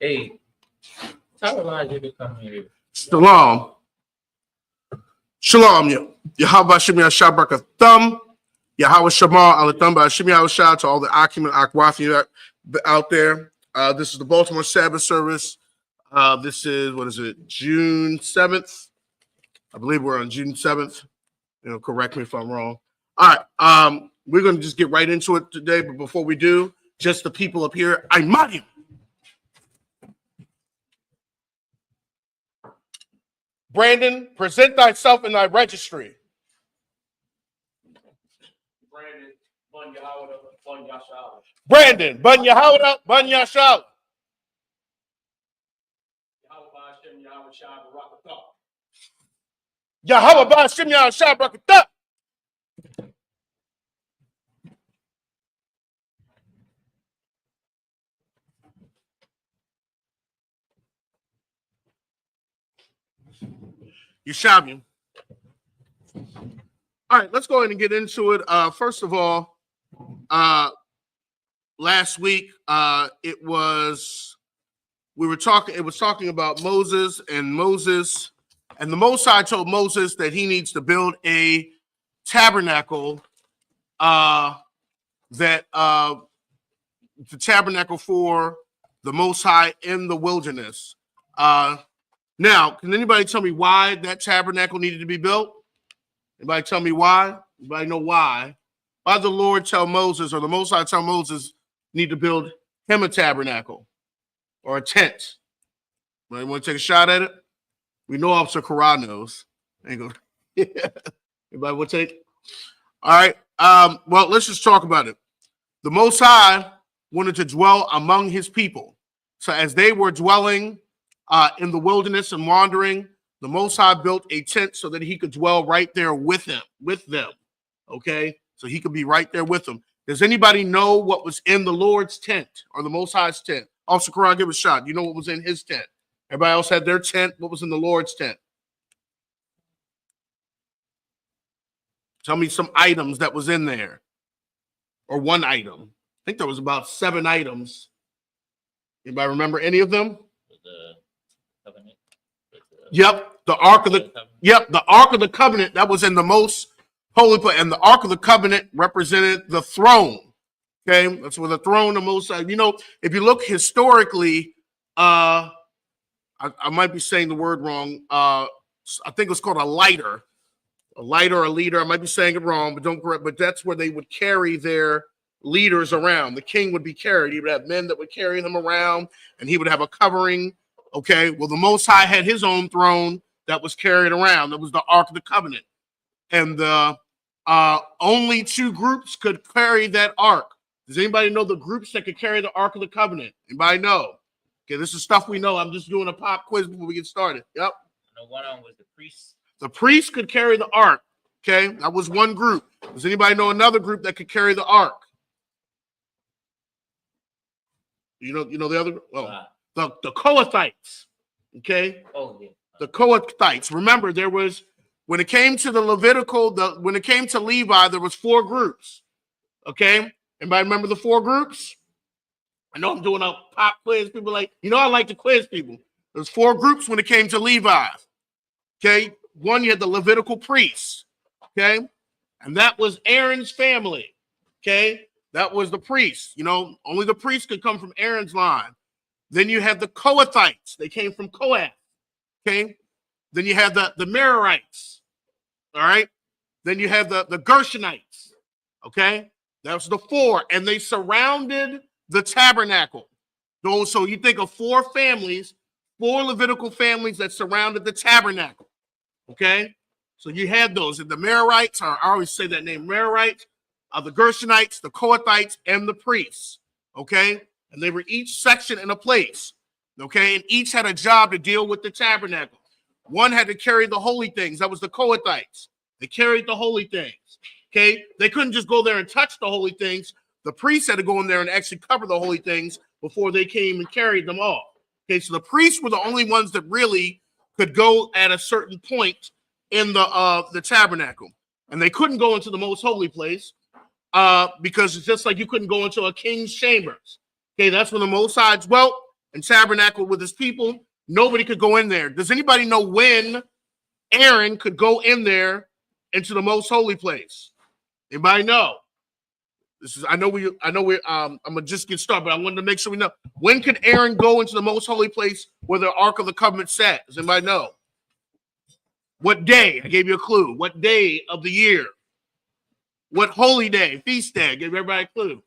Hey, tell Elijah to come here. Shalom. Shalom. Yahweh Shem Yahshua Barakathum. Yahweh Shamar Alathum Shem Yahshua to all the Akim and Akwathi out there. This is the Baltimore Sabbath Service. This is, June 7th? I believe we're on June 7th. Correct me if I'm wrong. All right. We're going to just get right into it today. But before we do, just the people up here, I mod you. Brandon, present thyself in thy registry. Brandon, Bun Yahweh, Bun Yashal. Brandon, Bun Yahweh, Bun Yashal. Yahweh Ba'ashem, Yahweh Shah, Barakatah. Yahweh Ba'ashem, Yahweh Shah, Barakatah. Yeshavian. All right, let's go ahead and get into it. First of all, last week it was talking about Moses, and the Most High told Moses that he needs to build a tabernacle, the tabernacle for the Most High in the wilderness. Now, can anybody tell me why that tabernacle needed to be built? Anybody tell me why? Anybody know why? Why the Lord tell Moses, or the Most High tell Moses, need to build him a tabernacle or a tent? Anybody want to take a shot at it? We know Officer Kara knows. Anybody want to take? All right. Well, let's just talk about it. The Most High wanted to dwell among his people. So as they were dwelling in the wilderness and wandering, the Most High built a tent so that he could dwell right there with them. Okay, so he could be right there with them. Does anybody know what was in the Lord's tent or the Most High's tent? Officer Quran, give a shot. You know what was in his tent? Everybody else had their tent. What was in the Lord's tent? Tell me some items that was in there, or one item. I think there was about 7 items. Anybody remember any of them? Yep, the Ark of the Covenant that was in the most holy place, and the Ark of the Covenant represented the throne. Okay, that's where the throne, the Most High. If you look historically, I might be saying the word wrong. I think it's called a lighter, a leader. I might be saying it wrong, but don't correct. But that's where they would carry their leaders around. The king would be carried. He would have men that would carry him around, and he would have a covering. Okay, well, the Most High had his own throne that was carried around. That was the Ark of the Covenant. And the only 2 groups could carry that Ark. Does anybody know the groups that could carry the Ark of the Covenant? Anybody know? Okay, this is stuff we know. I'm just doing a pop quiz before we get started. Yep. No, one of them was the priest. The priest could carry the Ark. Okay, that was one group. Does anybody know another group that could carry the Ark? You know the other? Well, the Kohathites, okay? Oh, yeah. The Kohathites. Remember, there was, when it came to the Levitical, when it came to Levi, there was 4 groups, okay? Anybody remember the 4 groups? I know I'm doing a pop quiz. People like, I like to quiz people. There's 4 groups when it came to Levi, okay? One, you had the Levitical priests, okay? And that was Aaron's family, okay? That was the priests. Only the priests could come from Aaron's line. Then you have the Kohathites. They came from Kohath. Okay. Then you have the Merarites. All right. Then you have the Gershonites. Okay. That was the 4. And they surrounded the tabernacle. So you think of 4 families, 4 Levitical families that surrounded the tabernacle. Okay. So you had those. And the Merarites, I always say that name, Merarites, the Gershonites, the Kohathites, and the priests. Okay. And they were each section in a place, okay? And each had a job to deal with the tabernacle. One had to carry the holy things. That was the Kohathites. They carried the holy things, okay? They couldn't just go there and touch the holy things. The priests had to go in there and actually cover the holy things before they came and carried them off. Okay, so the priests were the only ones that really could go at a certain point in the tabernacle. And they couldn't go into the most holy place because it's just like you couldn't go into a king's chambers. Okay, that's where the Most High dwelt, and tabernacled with his people, nobody could go in there. Does anybody know when Aaron could go in there into the most holy place? Anybody know? I know we're I'm gonna just get started, but I wanted to make sure we know. When could Aaron go into the most holy place where the Ark of the Covenant sat? Does anybody know? What day? I gave you a clue. What day of the year? What holy day, feast day? I gave everybody a clue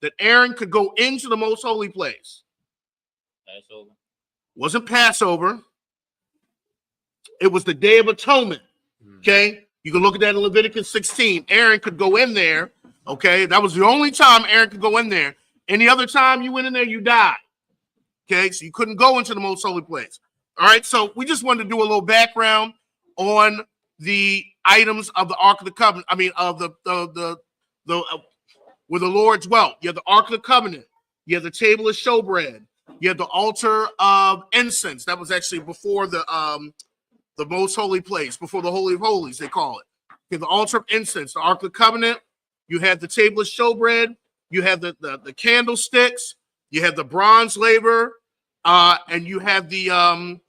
that Aaron could go into the most holy place. Passover. Wasn't Passover. It was the Day of Atonement. Okay, you can look at that in Leviticus 16. Aaron could go in there. Okay, that was the only time Aaron could go in there. Any other time you went in there, you died. Okay, so you couldn't go into the most holy place. All right, so we just wanted to do a little background on the items of the Ark of the Covenant. I mean, of the where the Lord dwelt. You have the Ark of the Covenant. You have the table of showbread. You have the altar of incense. That was actually before the most holy place, before the Holy of Holies, they call it. You have the altar of incense, the Ark of the Covenant. You have the table of showbread. You have the candlesticks. You have the bronze laver, and you have the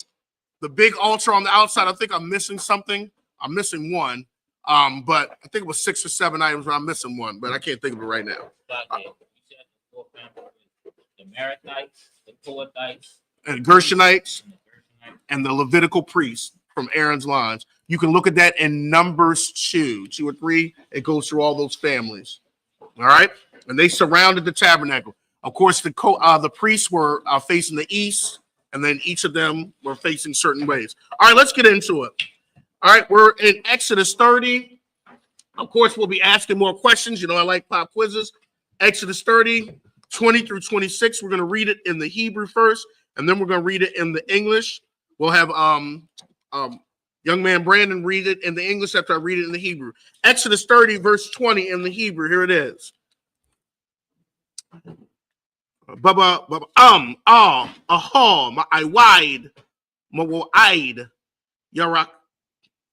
big altar on the outside. I think I'm missing something. I'm missing one, but I think it was 6 or 7 items, but I'm missing one, but I can't think of it right now. The Marathites, the Kohathites, And Gershonites, and the Levitical priests from Aaron's lines. You can look at that in Numbers 2 or 3. It goes through all those families. All right, and they surrounded the tabernacle. Of course, the priests were facing the east, and then each of them were facing certain ways. All right, let's get into it. All right, we're in Exodus 30. Of course, we'll be asking more questions. You know, I like pop quizzes. Exodus 30, 20 through 26. We're going to read it in the Hebrew first, and then we're going to read it in the English. We'll have young man Brandon read it in the English after I read it in the Hebrew. Exodus 30, verse 20 in the Hebrew. Here it is. Baba, I wide, Mawa'id,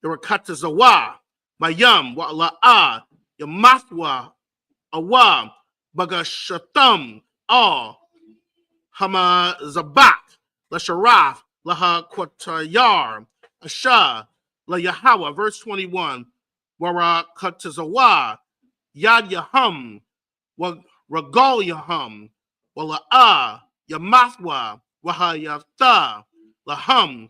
Yarakatazawa, Mayam, Wa'la'a, Yamathwa, Awa, Bagashatham, Hama Zabak, Lasharaf, Laha Quatayar, Asha, La Yahawa, verse 21, Warakatazawa, Yad Yaham, Ragal Yaham, Wala'a, Yamathwa, Wahayafta, Laham,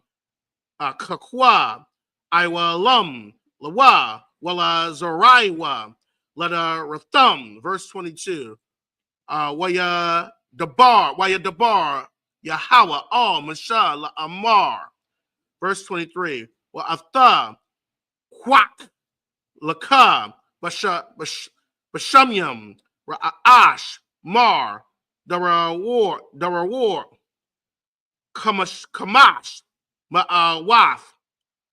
Kakwa, Iwalam, Lawa, Wala Zoraiwa, Lada Ratham, verse 22, Waya Dabar, Yahawa, Al, Masha, La Amar, verse 23, Wa Aftha, Quak, Laka, Bashamyam, Ra'ash, Mar, Darawar, Kamash, Ma'awaf,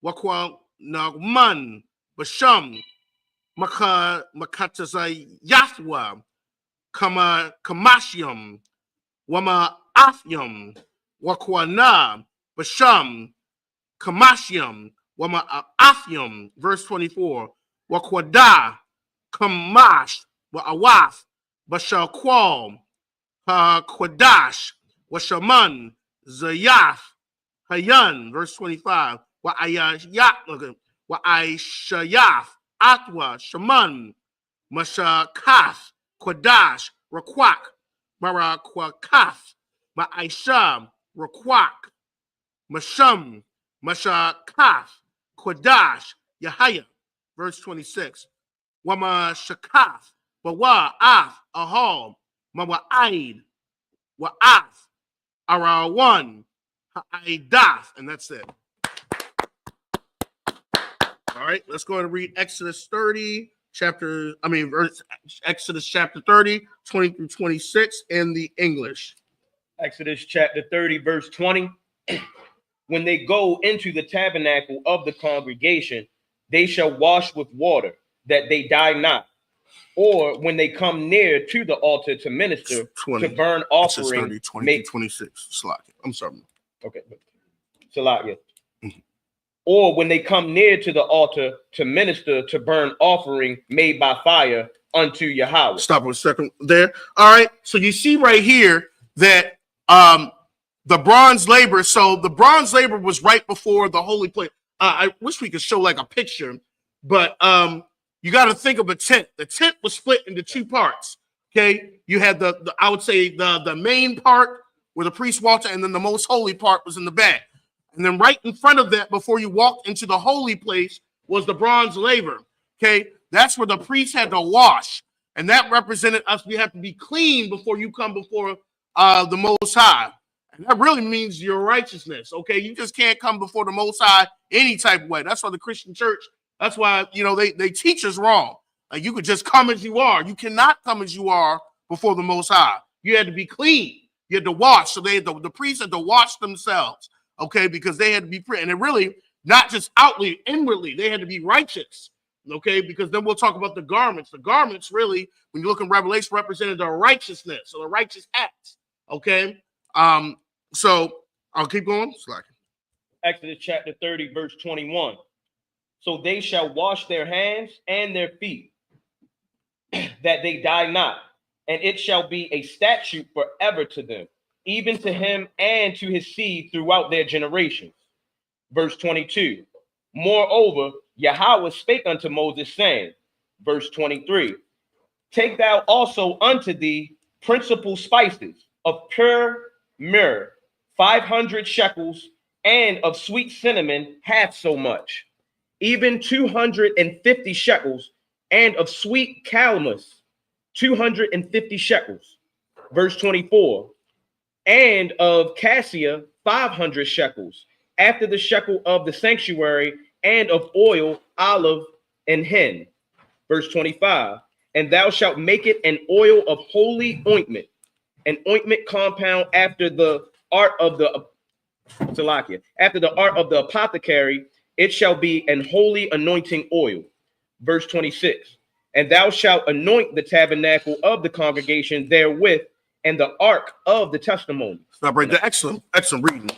Wakwa Nagman, Basham, Makatazay Yathwa, Kamashium, Wama Afyum, Wakwana, Basham, Kamashium, Wama Afyum, verse 24, Wakwada, Kamash, Wa'awaf, Bashakwal, Quadash, Washaman, Zayath, Hayan, verse 25, Wa'ayashyath, Atwa, Shaman, Mashakath, Quadash, Rakwak, Marakwakath, Ma'aisha, Rakwak, Masham, Mashakath, Quadash, Yahaya, verse 26, Wama Shakath, Bawa, Af, Ahal, Mawa'id, Wa'af, Arawan, Ha'idaf, and that's it. All right, let's go ahead and read Exodus 30, Exodus chapter 30, 20 through 26 in the English. Exodus chapter 30, verse 20. When they go into the tabernacle of the congregation, they shall wash with water, that they die not. Or when they come near to the altar to minister, 20, to burn offering, 30, 20 through 26. Slack. I'm sorry. Okay. Salakia. Or when they come near to the altar to minister, to burn offering made by fire unto Yahweh. Stop a second there. All right. So you see right here that the bronze laver. So the bronze laver was right before the holy place. I wish we could show like a picture, but you got to think of a tent. The tent was split into two parts. Okay, you had the I would say the main part where the priest walked, and then the most holy part was in the back. And then right in front of that, before you walked into the holy place, was the bronze laver. Okay, that's where the priest had to wash, and that represented us. We have to be clean before you come before the Most High. And that really means your righteousness. Okay, you just can't come before the Most High any type of way. That's why the Christian church. That's why they teach us wrong. Like you could just come as you are. You cannot come as you are before the Most High. You had to be clean. You had to wash. So the priests had to wash themselves. Okay, because they had to be free, and it really not just outwardly, inwardly, they had to be righteous. Okay, because then we'll talk about the garments. The garments really, when you look in Revelation, represented the righteousness or the righteous acts. Okay, so I'll keep going. Exodus chapter 30, verse 21. So they shall wash their hands and their feet, that they die not, and it shall be a statute forever to them, even to him and to his seed throughout their generations. Verse 22. Moreover, Yahweh spake unto Moses, saying, verse 23, take thou also unto thee principal spices of pure myrrh, 500 shekels, and of sweet cinnamon half so much, even 250 shekels, and of sweet calamus 250 shekels. Verse 24, and of cassia 500 shekels, after the shekel of the sanctuary, and of oil, olive, and hin. Verse 25, and thou shalt make it an oil of holy ointment, an ointment compound after the art of the apothecary, it shall be an holy anointing oil. Verse 26, and thou shalt anoint the tabernacle of the congregation therewith, and the ark of the testimony. Stop right there. Excellent reading.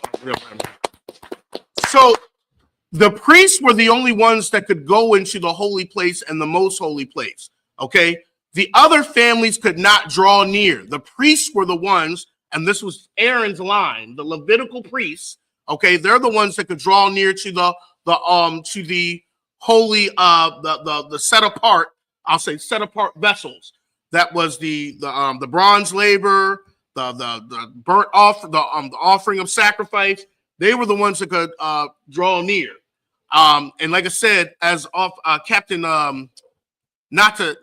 So the priests were the only ones that could go into the holy place and the most holy place. Okay, the other families could not draw near. The priests were the ones, and this was Aaron's line, the Levitical priests. Okay, they're the ones that could draw near to the holy the set apart. I'll say set apart vessels. That was the bronze laver, the burnt off, the offering of sacrifice. They were the ones that could draw near. And like I said, as Captain not to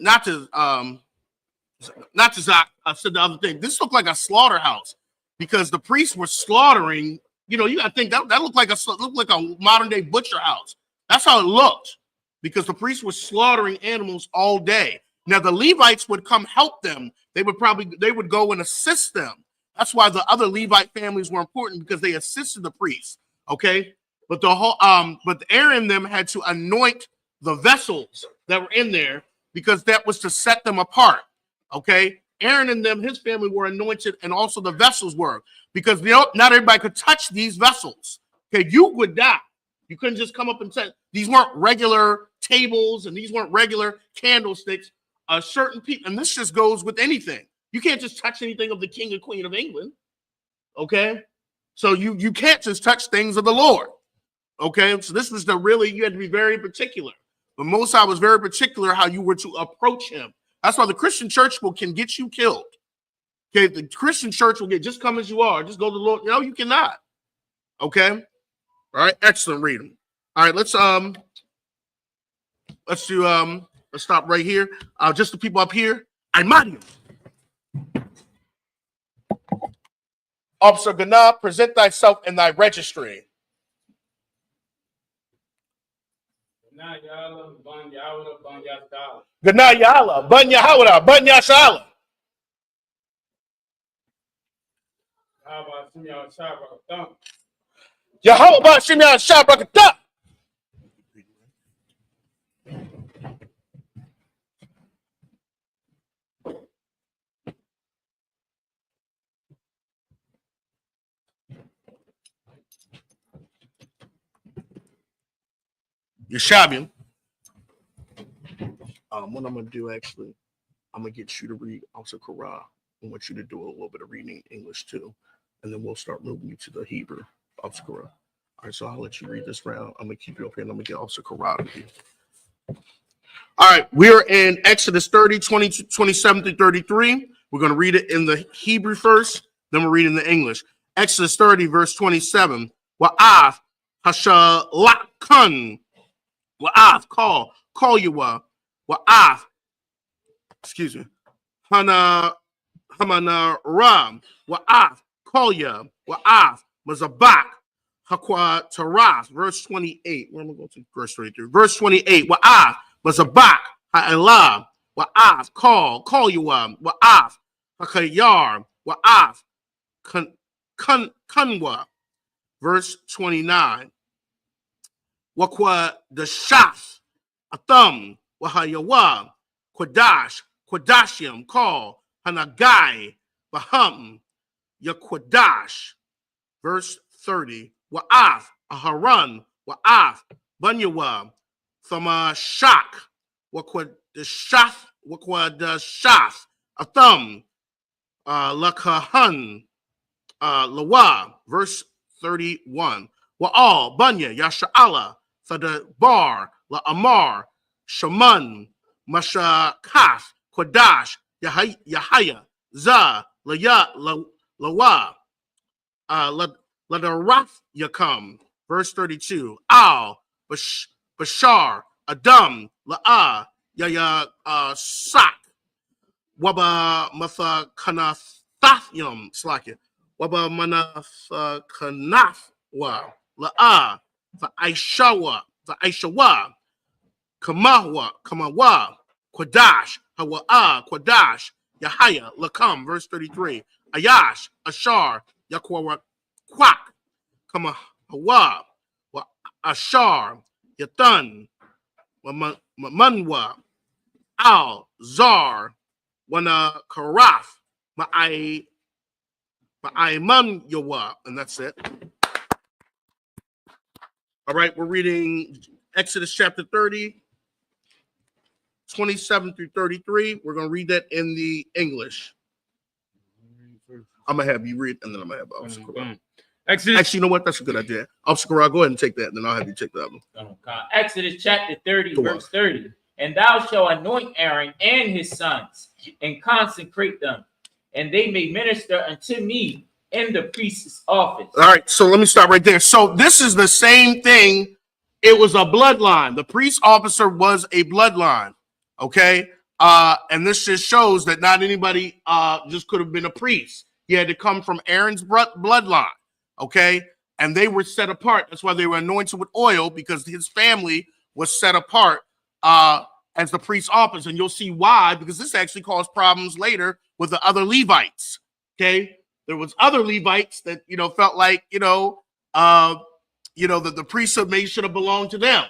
Zach said the other thing. This looked like a slaughterhouse because the priests were slaughtering. You got to think that looked like a modern day butcher house. That's how it looked because the priests were slaughtering animals all day. Now the Levites would come help them. They would go and assist them. That's why the other Levite families were important because they assisted the priests. Okay, but but Aaron and them had to anoint the vessels that were in there because that was to set them apart. Okay, Aaron and them, his family were anointed, and also the vessels were because not everybody could touch these vessels. Okay, you would die. You couldn't just come up and say these weren't regular tables and these weren't regular candlesticks. Certain people, and this just goes with anything. You can't just touch anything of the King and Queen of England. Okay, so you can't just touch things of the Lord. Okay, so this was you had to be very particular. But Mosai was very particular how you were to approach him. That's why the Christian church can get you killed. Okay, the Christian church will just come as you are. Just go to the Lord. No, you cannot. Okay, all right, excellent reading. All right, let's stop right here. Just the people up here. Imanium. Officer Gana, present thyself in thy registry. Gana Yala, Banya Hawada, Banya Shala. Yahweh Shimya Shabrakata. Yeshabian. What I'm gonna do actually, I'm gonna get you to read also Korah. I want you to do a little bit of reading English too, and then we'll start moving you to the Hebrew of Korah. All right, so I'll let you read this round. I'm gonna keep you up here, and I'm gonna get Officer Korah to you. All right, we are in Exodus 30, 27 through 33. We're going to read it in the Hebrew first, then we'll read it in the English. Exodus 30, verse 27. Wa'af hashalakun. Wa'af, call Yahweh. Wa'af, excuse me. Hamana Ram. Wa'af, call Yah. Wa'af, Mazabak. Hakwa Taras, verse 28. Where am I going to? Verse 23. Verse 28. Wa'af, Mazabak, Ha'elah, Wa'af, call Yahweh, Wa'af, Hakayar, Wa'af, Kunwa. Verse 29. Waqwa Dashaf, Atham, Wahayawah, Quadashim, call, Hanagai, Baham, Yaquadash. Verse 30. Wa'af, Aharan, Wa'af, Bunyawa, Thamashak, Waqwadashaf, Atham, Lakahan, Lawa. Verse 31. Wa'al, Bunya, Yasha'ala, Thadabar, La'amar, Shaman, Mashakaf, Quadash, Yahaya, Za, Lawa, Ladarath Yakam. Verse 32. Al, Bashar, Adam, La'a, Yaya, Sak, Waba Matha Kanathathim, Slakia, Waba Manathakanafwa, La'a, the Aishawa, Kamawa, Quadash, Hawa'a, Quadash, Yahaya, Lakam. Verse 33. Ayash, Ashar, Yakwa, Quack, Kamawa, Ashar, Yatan, Manwa, Al, Zar, Wana Karaf, Ma'aiman Yawa, and that's it. All right, we're reading Exodus chapter 30, 27 through 33. We're going to read that in the English. I'm going to have you read, and then I'm going to have Officer Korah. Exodus. Actually, you know what? That's a good idea. Officer Korah, go ahead and take that, and then I'll have you take the other one. Exodus chapter 30, Go on. verse 30. And thou shalt anoint Aaron and his sons, and consecrate them, and they may minister unto me in the priest's office. All right, so let me stop right there. So this is the same thing. It was a bloodline. The priest officer was a bloodline, okay? And this just shows that not anybody just could have been a priest. He had to come from Aaron's bloodline, okay? And they were set apart. That's why they were anointed with oil, because his family was set apart as the priest officer. And you'll see why, because this actually caused problems later with the other Levites, okay? There was other Levites that, felt like, that the priesthood maybe should have belonged to them.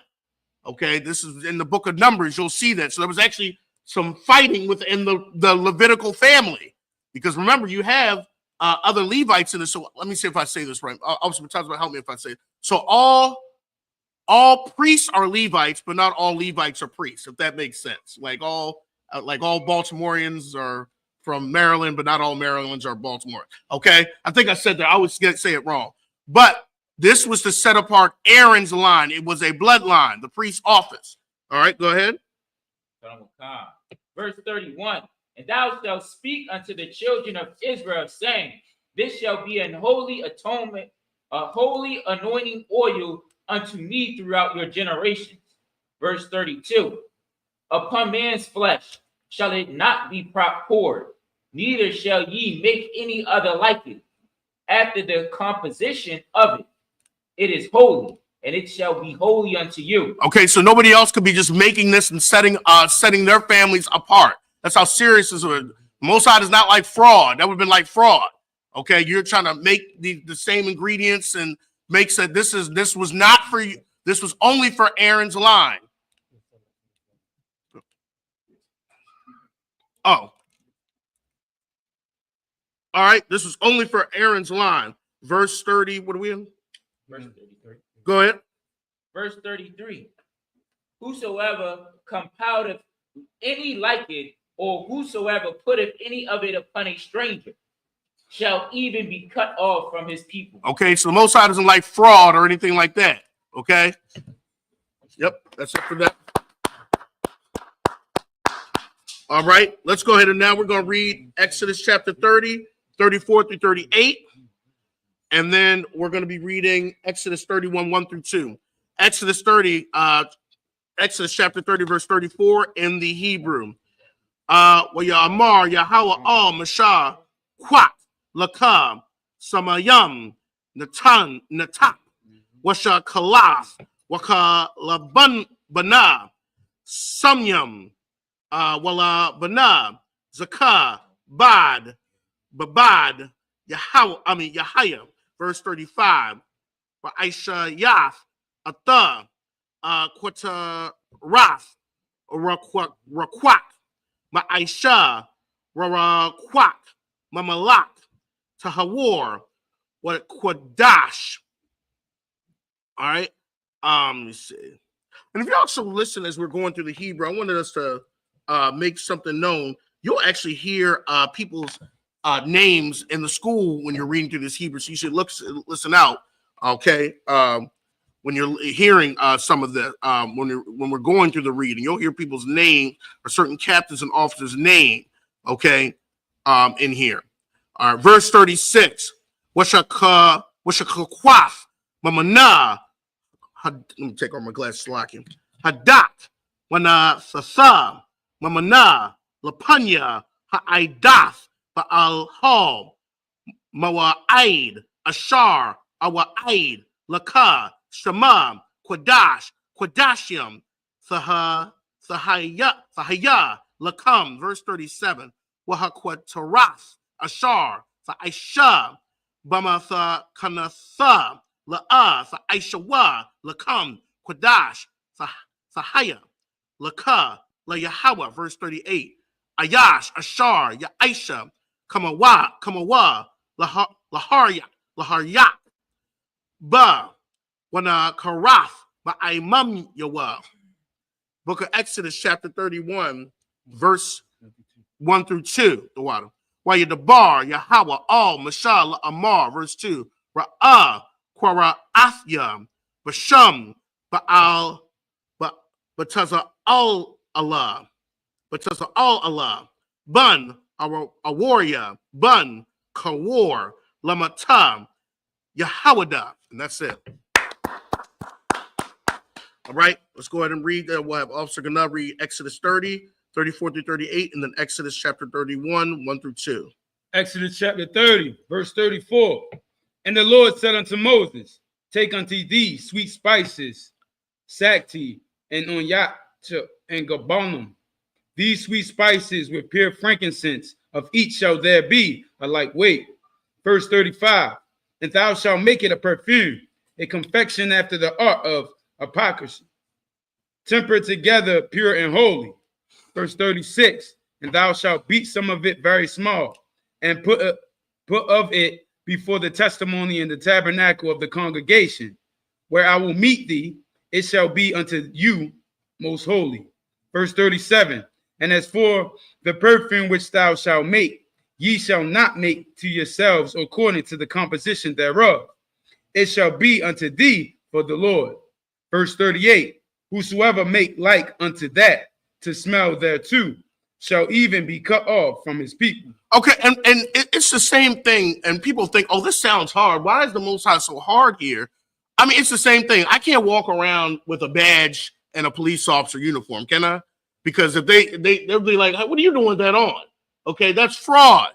Okay, this is in the book of Numbers. You'll see that. So there was actually some fighting within the Levitical family, because remember, you have other Levites in this. So let me see if I say this right. Officer Matazma, help me if I say it. So all priests are Levites, but not all Levites are priests, if that makes sense. Like all Baltimoreans are from Maryland, but not all Marylanders are Baltimore. Okay, I think I said that. I always say it wrong. But this was to set apart Aaron's line. It was a bloodline, the priest's office. All right, go ahead. Verse 31. And thou shalt speak unto the children of Israel, saying, this shall be an holy atonement, a holy anointing oil unto me throughout your generations. Verse 32. Upon man's flesh shall it not be poured, neither shall ye make any other like it. After the composition of it, it is holy, and it shall be holy unto you. Okay, so nobody else could be just making this and setting their families apart. That's how serious this was. Most High is not like fraud. That would have been like fraud. Okay, you're trying to make the same ingredients and makes that this was not for you. This was only for Aaron's line. Oh. All right, this was only for Aaron's line. Verse 30, what are we in? Verse 33. Go ahead. Verse 33. Whosoever compoundeth any like it, or whosoever putteth any of it upon a stranger, shall even be cut off from his people. Okay, so the Most High doesn't like fraud or anything like that. Okay. Yep, that's it for that. All right, let's go ahead and now we're going to read Exodus chapter 30, 34 through 38. And then we're going to be reading Exodus 31, 1 through 2. Exodus chapter 30, verse 34 in the Hebrew. Amar Yahweh al Mashah Quat Lakam Samayam Natan Natap Washa Kalas Waka Laban Bana Samyam Wala Bana Zakah Bad Babad Yahya, verse 35. Aisha Yath Atha Quata Rath Raquak Ma'aisha Raquak Mamalak Tahawar what Quadash. All right. Let me see. And if you also listen as we're going through the Hebrew, I wanted us to make something known. You'll actually hear people's names in the school when you're reading through this Hebrew. So you should listen out. Okay. When you're hearing some of the when we're going through the reading, you'll hear people's name or certain captains and officers' name. Okay. In here. All right. Verse 36. Washakakwaf Mamana. Let me take off my glasses. Locking. Hadak. Wana Sasa. Mamana. Lapanya. Ha'aidath. Ba'al Hal. Mawa'aid. Ashar. Awa'aid. Laka. Shema. Quadash. Quadashim. Sahaya. Lakam. Verse 37. Wahaquatarath. Ashar. Sa'aisha. Bamatha Kanatha. La'a. Sa'aishawa. Lakam. Quadash. Sahaya. Laka. La Yahweh. Verse 38. Ayash. Ashar. Ya'aisha. Kamawa. Laharya. Ba. Wana Karath. Ba'aimam Yawa. Book of Exodus, chapter 31, verse 1 through 2. The water. While you debar Yahweh all Mashal Amar, verse 2. Ra'ah Quara Athya Basham Ba'al Bataza all Allah. Bataza all Allah. Bun a warrior. Bun Kawar Lamata Yahawada. And that's it. All right, let's go ahead and read. We'll have Officer Gana read Exodus 30, 34 through 38, and then Exodus chapter 31, 1 through 2. Exodus chapter 30, verse 34. And the Lord said unto Moses, take unto thee sweet spices, sakti, and onyat, and gabanum. These sweet spices with pure frankincense, of each shall there be a like weight. Verse 35. And thou shalt make it a perfume, a confection after the art of hypocrisy, tempered together, pure and holy. Verse 36. And thou shalt beat some of it very small, and put of it before the testimony in the tabernacle of the congregation, where I will meet thee. It shall be unto you most holy. Verse 37. And as for the perfume which thou shalt make, ye shall not make to yourselves according to the composition thereof. It shall be unto thee for the Lord. Verse 38. Whosoever make like unto that to smell thereto shall even be cut off from his people. Okay, and it's the same thing. And people think, oh, this sounds hard. Why is the Most High so hard here? I mean, it's the same thing. I can't walk around with a badge and a police officer uniform, can I? Because if they'll be like, what are you doing with that on? Okay, that's fraud.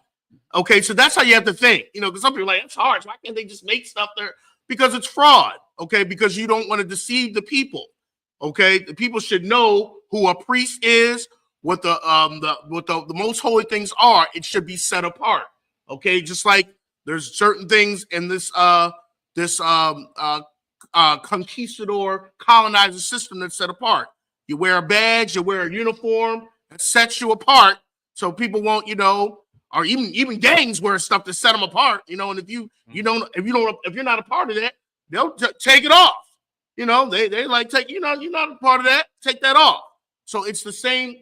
Okay, so that's how you have to think. You know, because some people are like, it's hard. So why can't they just make stuff there? Because it's fraud. Okay, because you don't want to deceive the people. Okay, the people should know who a priest is, what the most holy things are. It should be set apart. Okay, just like there's certain things in this conquistador colonizer system that's set apart. You wear a badge, you wear a uniform that sets you apart, so people won't, you know, or even gangs wear stuff to set them apart, you know. And if you're not a part of that, they'll take it off. You know, they like take, you know, you're not a part of that, take that off. So it's the same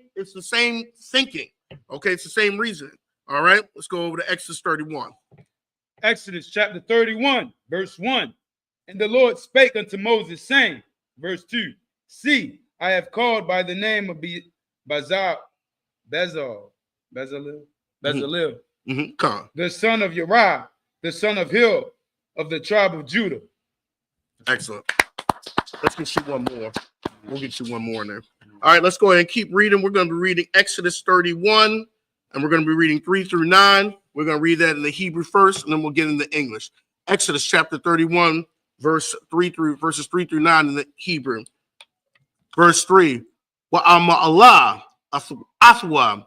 thinking. Okay, it's the same reasoning. All right, let's go over to Exodus 31. Exodus chapter 31, verse 1. And the Lord spake unto Moses, saying, verse 2, see, I have called by the name of Bezalel, Come. the son of Uriah, the son of Hil, of the tribe of Judah. Excellent. Let's get you one more. We'll get you one more in there. All right, let's go ahead and keep reading. We're going to be reading Exodus 31, and we're going to be reading 3 through 9. We're going to read that in the Hebrew first, and then we'll get into English. Exodus chapter 31, verses 3 through 9 in the Hebrew. Verse 3. Wa'ama'Allah, Athwa,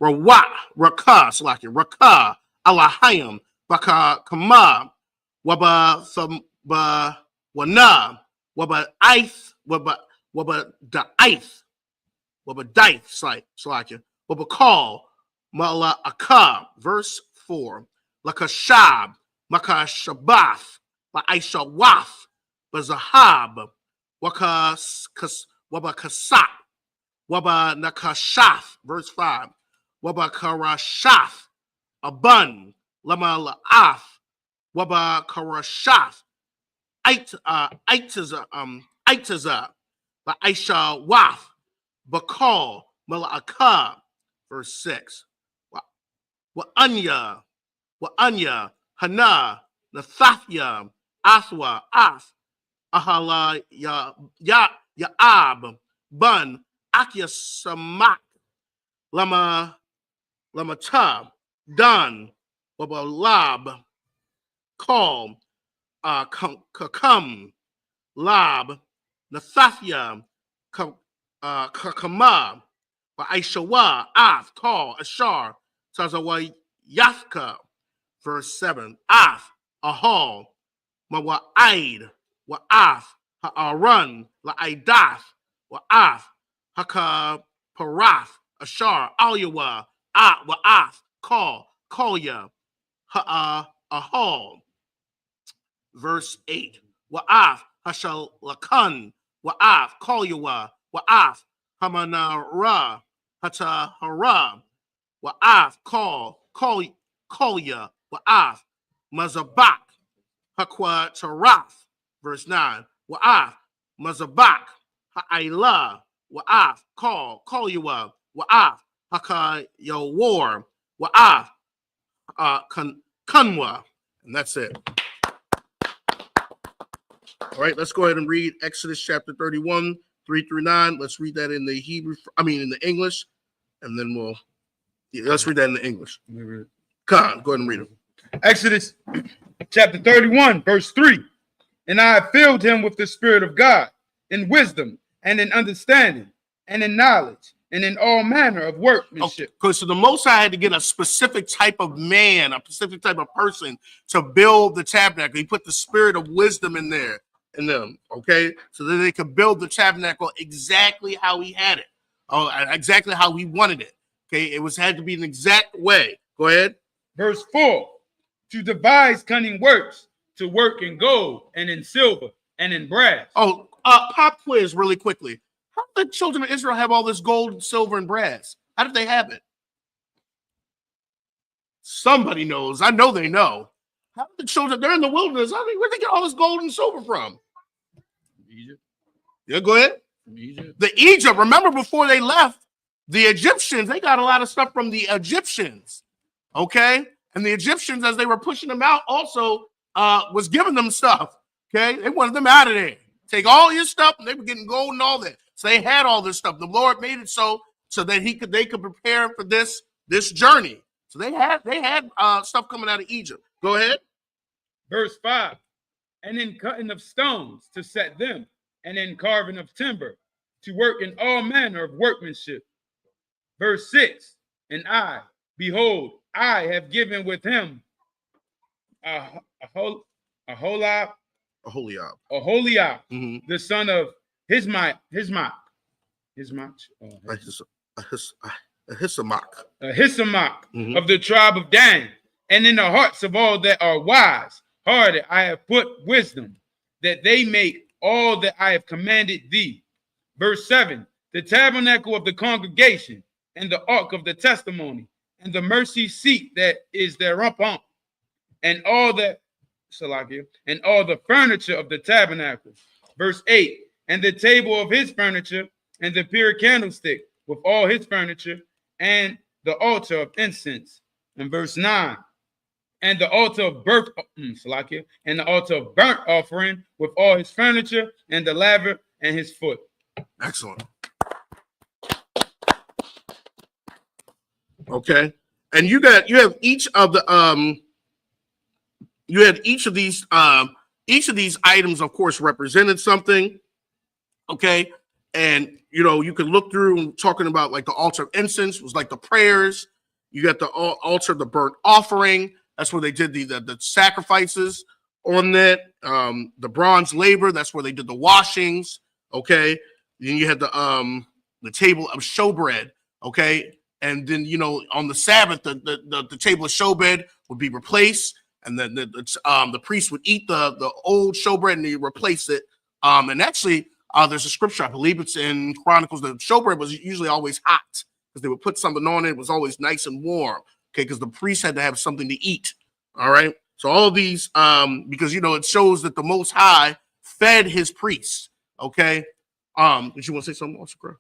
Rakah, Alahayim, Baka Kama, Waba Wana, Waba Ith, Waba Da'ith, Waba Call, Mala'aka, verse 4. Lakashab, Makashabath, La'aishawath, Bazahab, Waba Kasat, Waba Nakashath, verse 5. Waba Karashath, Abun, Lama La'ath, Waba Karashath, Aitaza, Aisha Wath, Bakal, Mala'aka, verse 6. Wa'anya, Hana, Nathathya, Athwa, Ath, Ahala, Ya'ab, Bun, Akya Samak, Lamata, Dan, Wabalab, Call, Kakam, Lab, Nathathya, Kakama, Aishawa, Ath, Call, Ashar, Tazawa Yathka, verse 7. Ath, Ahal, Mawa'aid, Wa'ath, Ha'aran, La'aidath, Wa'ath, Haka-parath, Ashar, Alyawa, Wa'ath, Call, Kolya, Ahal. Verse 8. Wa'ath, Hashalakan, Wa'ath, Kolyawa, Wa'ath, Hamanara, Hatahara, Wa'ath, Kolya, Wa'ath, Mazabak, Hakwatarath, verse 9. Wa'ath, Mazabak, Ha'ila, Wa'ath, Kolyawa, Wa'ath, Hakayawar, Wa'ath, Kunwa. And that's it. All right, let's go ahead and read Exodus chapter 31, 3 through 9. Let's read that in the in the English, and then let's read that in the English. Come on, go ahead and read it. Exodus chapter 31, verse 3. And I have filled him with the Spirit of God, in wisdom, and in understanding, and in knowledge, and in all manner of workmanship. Okay, so the Most High had to get a specific type of man, a specific type of person to build the tabernacle. He put the spirit of wisdom in them, okay? So that they could build the tabernacle exactly how he had it, exactly how he wanted it. Okay, it had to be an exact way. Go ahead. Verse 4. To devise cunning works, to work in gold, and in silver, and in brass. Oh, pop quiz really quickly. How did the children of Israel have all this gold, silver, and brass? How did they have it? Somebody knows. I know they know. How did the children, they're in the wilderness. Where'd they get all this gold and silver from? Egypt. Yeah, go ahead. Egypt. Egypt. Remember before they left, the Egyptians, they got a lot of stuff from the Egyptians. Okay? And the Egyptians, as they were pushing them out, also was giving them stuff. Okay? They wanted them out of there. Take all your stuff, and they were getting gold and all that. So they had all this stuff. The Lord made it so that they could prepare for this journey. So they had stuff coming out of Egypt. Go ahead. Verse 5. And in cutting of stones to set them, and in carving of timber, to work in all manner of workmanship. Verse 6. And I, behold, I have given with him Aholiab, Mm-hmm. the son of Ahisamach, Mm-hmm. of the tribe of Dan. And in the hearts of all that are wise hearted, I have put wisdom, that they make all that I have commanded thee. Verse 7. The tabernacle of the congregation, and the ark of the testimony, and the mercy seat that is thereupon, and all the Salakia, and all the furniture of the tabernacle. Verse 8, and the table of his furniture, and the pure candlestick with all his furniture, and the altar of incense. And verse 9, and the altar of Salakia, and the altar of burnt offering with all his furniture, and the laver and his foot. Excellent. Okay, and you have each of the you had each of these items, of course, represented something. Okay, and you could look through and talking about like the altar of incense was like the prayers. You got the altar of the burnt offering. That's where they did the sacrifices on that. The bronze laver. That's where they did the washings. Okay, then you had the table of showbread. Okay, and then on the Sabbath, the table of showbread would be replaced, and then the priest would eat the old showbread and they replace it. And actually, there's a scripture, I believe it's in Chronicles. The showbread was usually always hot because they would put something on it. It was always nice and warm. Okay, because the priest had to have something to eat. All right. So all of these, because it shows that the Most High fed his priests. Okay. Did you want to say something else, Chris?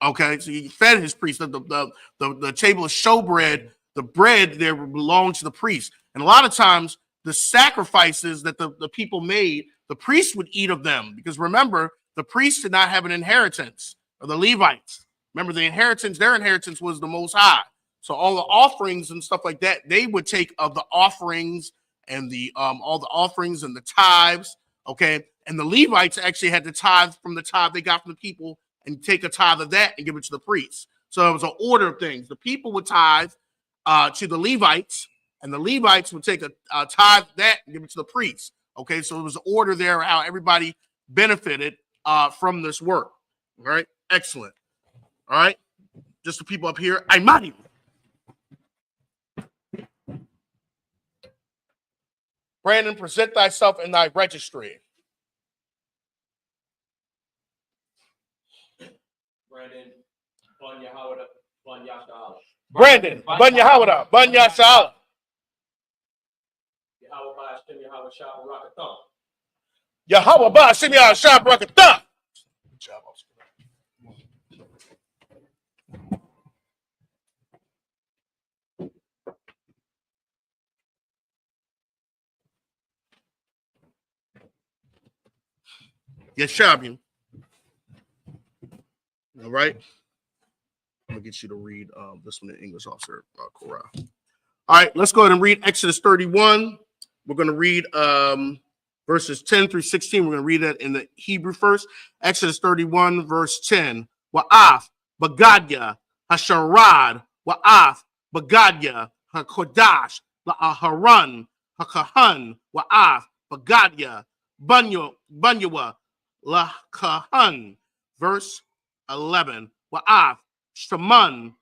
Okay, so he fed his priest. The table of showbread, the bread there belonged to the priest. And a lot of times, the sacrifices that the people made, the priests would eat of them. Because remember, the priests did not have an inheritance, or the Levites. Remember, their inheritance was the Most High. So all the offerings and stuff like that, they would take of the offerings and all the offerings and the tithes. Okay, and the Levites actually had to tithe from the tithe they got from the people, and take a tithe of that and give it to the priests. So it was an order of things. The people would tithe to the Levites, and the Levites would take a tithe of that and give it to the priests. Okay, so it was an order there how everybody benefited from this work. All right, excellent. All right, just the people up here. I'm money. Brandon, present thyself in thy registry. Brandon, Bun Yahawada, Bun Yashala. Brandon, Bun Yahawada, Bun Yashala. Yahawah Ba'ashem, Yahawah Shah Barakathon. Yahawah Ba'ashem, Yahawah Shah Barakathon. Good job, Oscar. Yes, Shabian. All right. I'm gonna get you to read this one in English, Officer Korah. All right, let's go ahead and read Exodus 31. We're going to read verses 10 through 16. We're going to read that in the Hebrew first. Exodus 31, verse 10. Wa'af, Bagadya, Hasharad, Wa'af, Bagadya, HaKodash, La'aharan, HaKahan, Wa'af, Bagadya, Bunyawa, La'kahan. Verse 11. Wa'af, Shaman,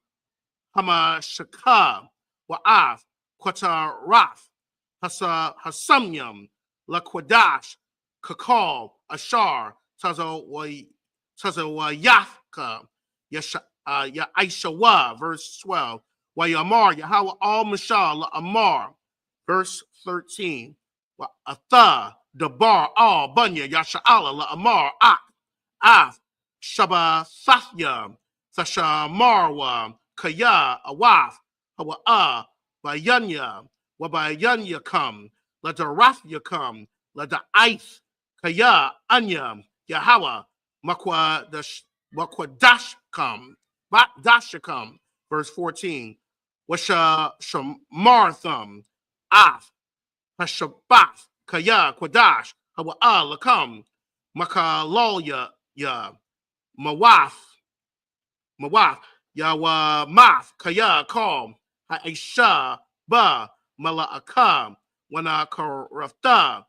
Hamashaka, Wa'af, Qataraf, Hasamyam, Laquadash, Kakal, Ashar, Tazawayafka, Yaishawa, verse 12. Wayamar, Yahweh al Mashal, Amar, verse 13. Atha, Dabar, al Bunya, Yasha'ala, La Amar, Af, Shabathya, Sashamarwa, Kaya, Awaf, Hawa'a, Bayanya, Wabayanya come, let the Rathya come, let the Ith, Kaya, Anya, Yahweh, Makwadash come, Bakdasha come, verse 14. Washa Shamartham, Af, Hashabath, Kaya, Kwadash, Hawa'a, Lakam, Makalolya, Ya, Mawaf, Yawamath, Kaya, Kalm, Ha'isha, Ba, Mala'akam, Wanakarafta,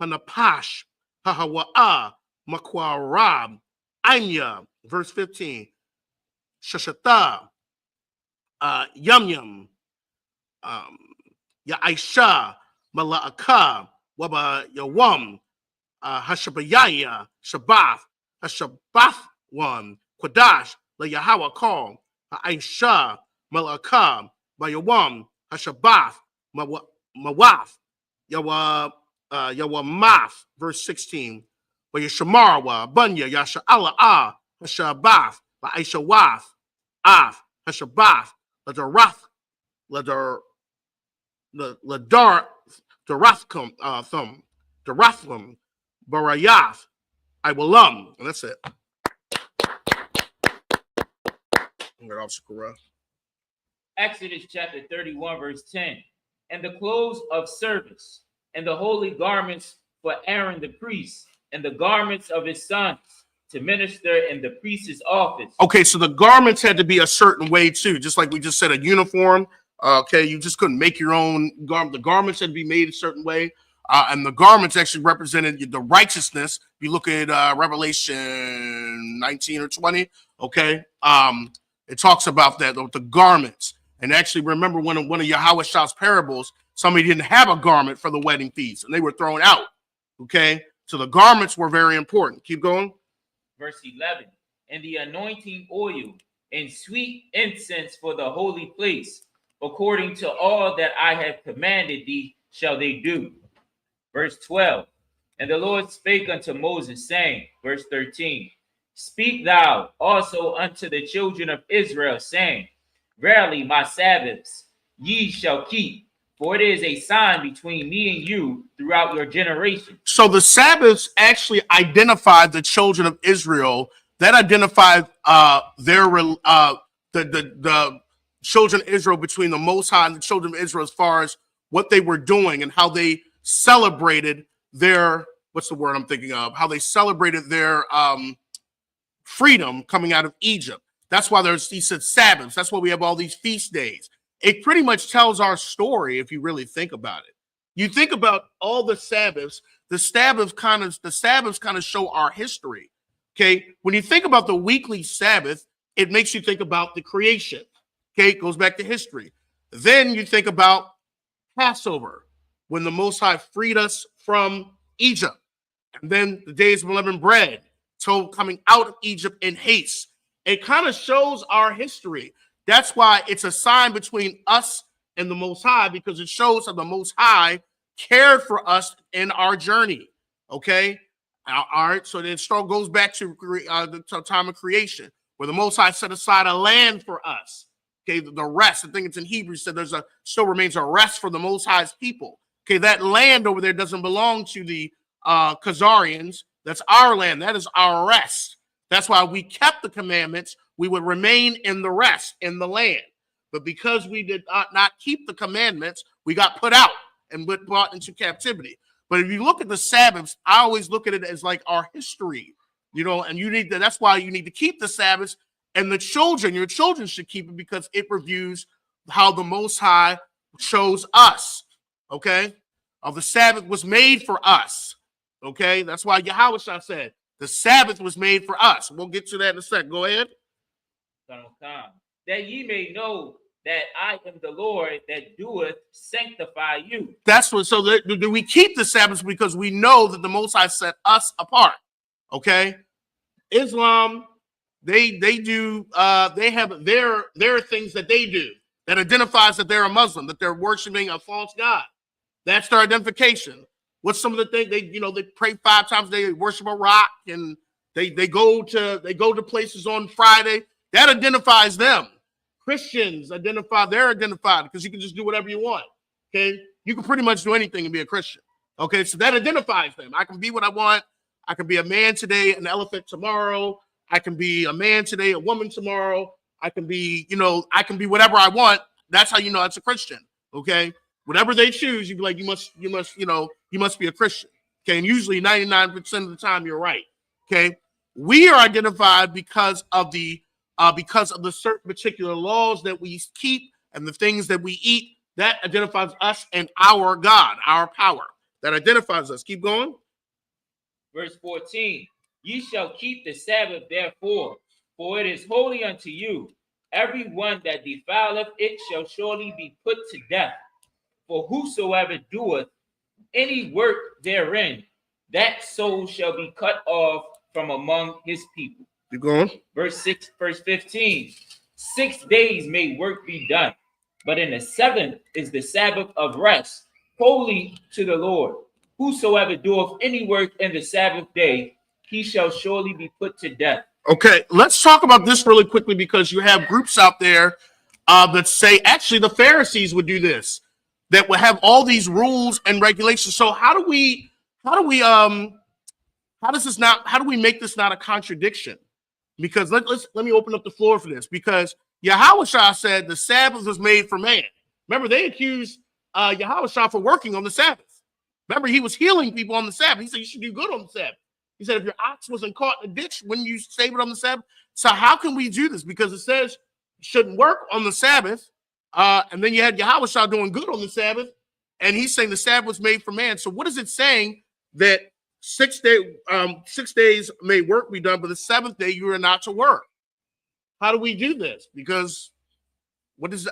Hanapash, Hahawa'a, Makwarab, Anya, verse 15. Shashata, Yum, Ya'isha, Mala'aka, Waba Yawam, Hashabayaya, Shabath, Hashabath one, Quadash, La Yahweh call, Aisha, Malakam, Bayawam, Hashabath, Mawaf, Math, verse 16. But Yashamarwa, Bunya, Yasha Allah, Hashabath, La Aisha Wath, Af, Hashabath, Ladarath, Ladar, Darathkum, Darathum, Barayath, Iwalam. And that's it. Exodus chapter 31, verse 10. And the clothes of service, and the holy garments for Aaron the priest, and the garments of his sons to minister in the priest's office. Okay, so the garments had to be a certain way too, just like we just said, a uniform. Okay, you just couldn't make your own garment. The garments had to be made a certain way. And the garments actually represented the righteousness. If you look at Revelation 19 or 20, okay, it talks about that, the garments. And actually, remember one of Yahushua parables, somebody didn't have a garment for the wedding feast, and they were thrown out, okay? So the garments were very important. Keep going. Verse 11, and the anointing oil and sweet incense for the holy place, according to all that I have commanded thee, shall they do. Verse 12, and the Lord spake unto Moses, saying, verse 13, speak thou also unto the children of Israel, saying, verily my Sabbaths ye shall keep, for it is a sign between me and you throughout your generation. So the Sabbaths actually identified the children of Israel. That identified the children of Israel between the Most High and the children of Israel as far as what they were doing and how they celebrated their, what's the word I'm thinking of? How they celebrated their freedom coming out of Egypt. That's why he said Sabbaths. That's why we have all these feast days. It pretty much tells our story if you really think about it. You think about all the Sabbaths. The Sabbaths kind of show our history. Okay, when you think about the weekly Sabbath, it makes you think about the creation. Okay, it goes back to history. Then you think about Passover, when the Most High freed us from Egypt, and then the days of unleavened bread, so coming out of Egypt in haste. It kind of shows our history. That's why it's a sign between us and the Most High, because it shows how the Most High cared for us in our journey. Okay? All right. So then it goes back to the time of creation, where the Most High set aside a land for us. Okay, the rest, I think it's in Hebrews, said still remains a rest for the Most High's people. Okay, that land over there doesn't belong to the Khazarians. That's our land. That is our rest. That's why we kept the commandments. We would remain in the rest, in the land. But because we did not keep the commandments, we got put out and brought into captivity. But if you look at the Sabbaths, I always look at it as like our history, and that's why you need to keep the Sabbaths. And your children should keep it, because it reviews how the Most High chose us. Okay? The Sabbath was made for us. Okay? That's why Yahushua said, the Sabbath was made for us. We'll get to that in a second. Go ahead. That ye may know that I am the Lord that doeth sanctify you. That's what, so do we keep the Sabbath because we know that the Most High set us apart. Okay? Islam, they have their things that they do that identifies that they're a Muslim, that they're worshiping a false god. That's their identification. What's some of the things they pray 5 times a day, they worship a rock, and they go to places on Friday. That identifies them. Christians they're identified because you can just do whatever you want. Okay, you can pretty much do anything and be a Christian. Okay, so that identifies them. I can be what I want. I can be a man today, an elephant tomorrow. I can be a man today, a woman tomorrow. I can be whatever I want. That's how you know it's a Christian. Okay, whatever they choose, you be like, you must be a Christian. Okay, and usually 99% of the time you're right. Okay, we are identified because of the certain particular laws that we keep and the things that we eat. That identifies us and our God, our power. That identifies us. Keep going. Verse 14. Ye shall keep the Sabbath, therefore, for it is holy unto you. Every one that defileth it shall surely be put to death. For whosoever doeth any work therein, that soul shall be cut off from among his people. Keep going. Verse 15. 6 days may work be done, but in the 7th is the Sabbath of rest holy to the Lord. Whosoever doeth any work in the Sabbath day, he shall surely be put to death. Okay, let's talk about this really quickly because you have groups out there that say actually the Pharisees would do this, that would have all these rules and regulations. So how do we make this not a contradiction? Because let me open up the floor for this, because Yahushua said the Sabbath was made for man. Remember, they accused Yahushua for working on the Sabbath. Remember, he was healing people on the Sabbath. He said you should do good on the Sabbath. He said if your ox wasn't caught in a ditch, when you save it on the Sabbath. So how can we do this? Because it says you shouldn't work on the Sabbath. And then you had Yahushua doing good on the Sabbath. And he's saying the Sabbath was made for man. So what is it saying that 6 days may work be done, but the seventh day you are not to work? How do we do this? Because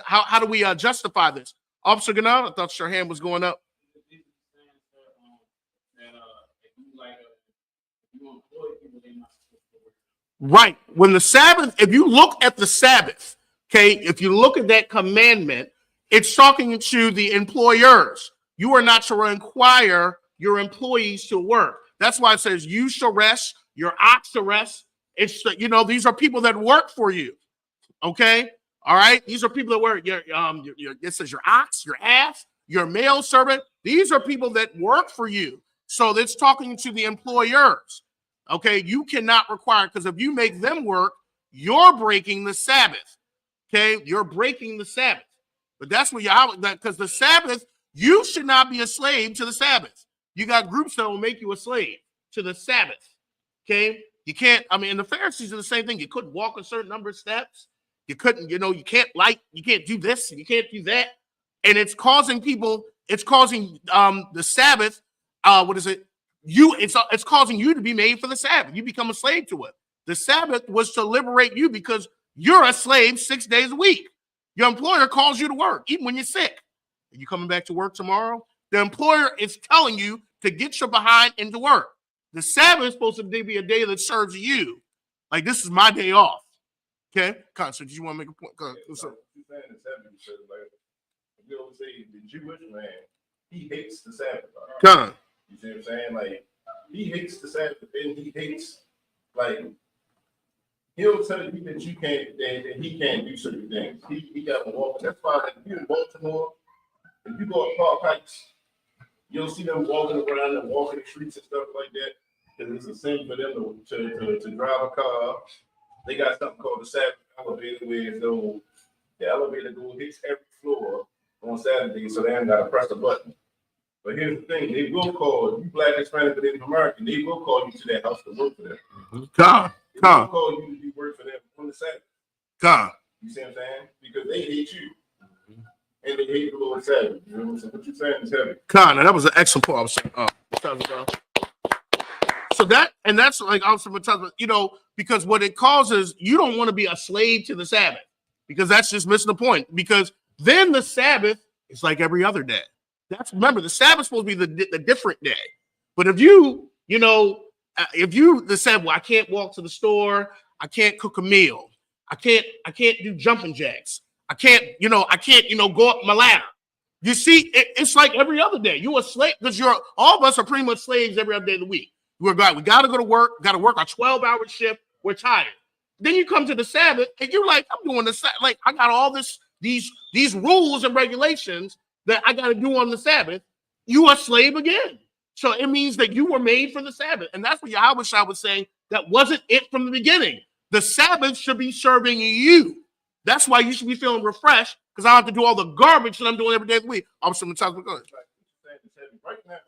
how do we justify this? Officer Ganal, I thought your hand was going up. Right. When the Sabbath, if you look at the Sabbath, okay, if you look at that commandment, it's talking to the employers. You are not to require your employees to work. That's why it says you shall rest, your ox shall rest. It's, these are people that work for you. Okay. All right. These are people that work. It says your ox, your ass, your male servant. These are people that work for you. So it's talking to the employers. Okay. You cannot require, because if you make them work, you're breaking the Sabbath. Okay. You're breaking the Sabbath. But that's what because the Sabbath, you should not be a slave to the Sabbath. You got groups that will make you a slave to the Sabbath. Okay. You can't, and the Pharisees are the same thing. You couldn't walk a certain number of steps. You couldn't, you can't do this, and you can't do that. And it's causing the Sabbath, it's causing you to be made for the Sabbath. You become a slave to it. The Sabbath was to liberate you because you're a slave 6 days a week. Your employer calls you to work, even when you're sick. Are you coming back to work tomorrow? The employer is telling you to get your behind into work. The Sabbath is supposed to be a day that serves you. Like, this is my day off. Okay? So did you want to make a point? You're saying the Sabbath because, we always say the Jewish man, he hates the Sabbath. Right? You see what I'm saying? Like, he hates the Sabbath, and he hates, he'll tell you that you can't, that he can't do certain things. He got to walk. That's why if you're in Baltimore, if you go to Park Heights, you'll see them walking around and walking the streets and stuff like that. Because it's a sin for them to drive a car. They got something called the Sabbath elevator, where the elevator hits every floor on Saturday, so they ain't got to press a button. But here's the thing: they will call you, Black, Hispanic, but Native American. They will call you to their house to work for them. They will call you to do work for them on the Sabbath. You see what I'm saying? Because they hate you. And they hate the Lord Sabbath. You know what I'm saying? What you're saying is heavy. And that was an excellent point. So that's like also because what it causes, you don't want to be a slave to the Sabbath, because that's just missing the point. Because then the Sabbath is like every other day. Remember, the Sabbath's supposed to be the different day. But if you said, well, I can't walk to the store, I can't cook a meal, I can't do jumping jacks, I can't go up my ladder. You see, it's like every other day. You're a slave, because all of us are pretty much slaves every other day of the week. We got to go to work, got to work a 12-hour shift. We're tired. Then you come to the Sabbath and you're like, I'm doing this. Like, I got all these rules and regulations that I got to do on the Sabbath. You are a slave again. So it means that you were made for the Sabbath. And that's what Yahushua was saying. That wasn't it from the beginning. The Sabbath should be serving you. That's why you should be feeling refreshed, because I don't have to do all the garbage that I'm doing every day of the week. I'm saying, right now,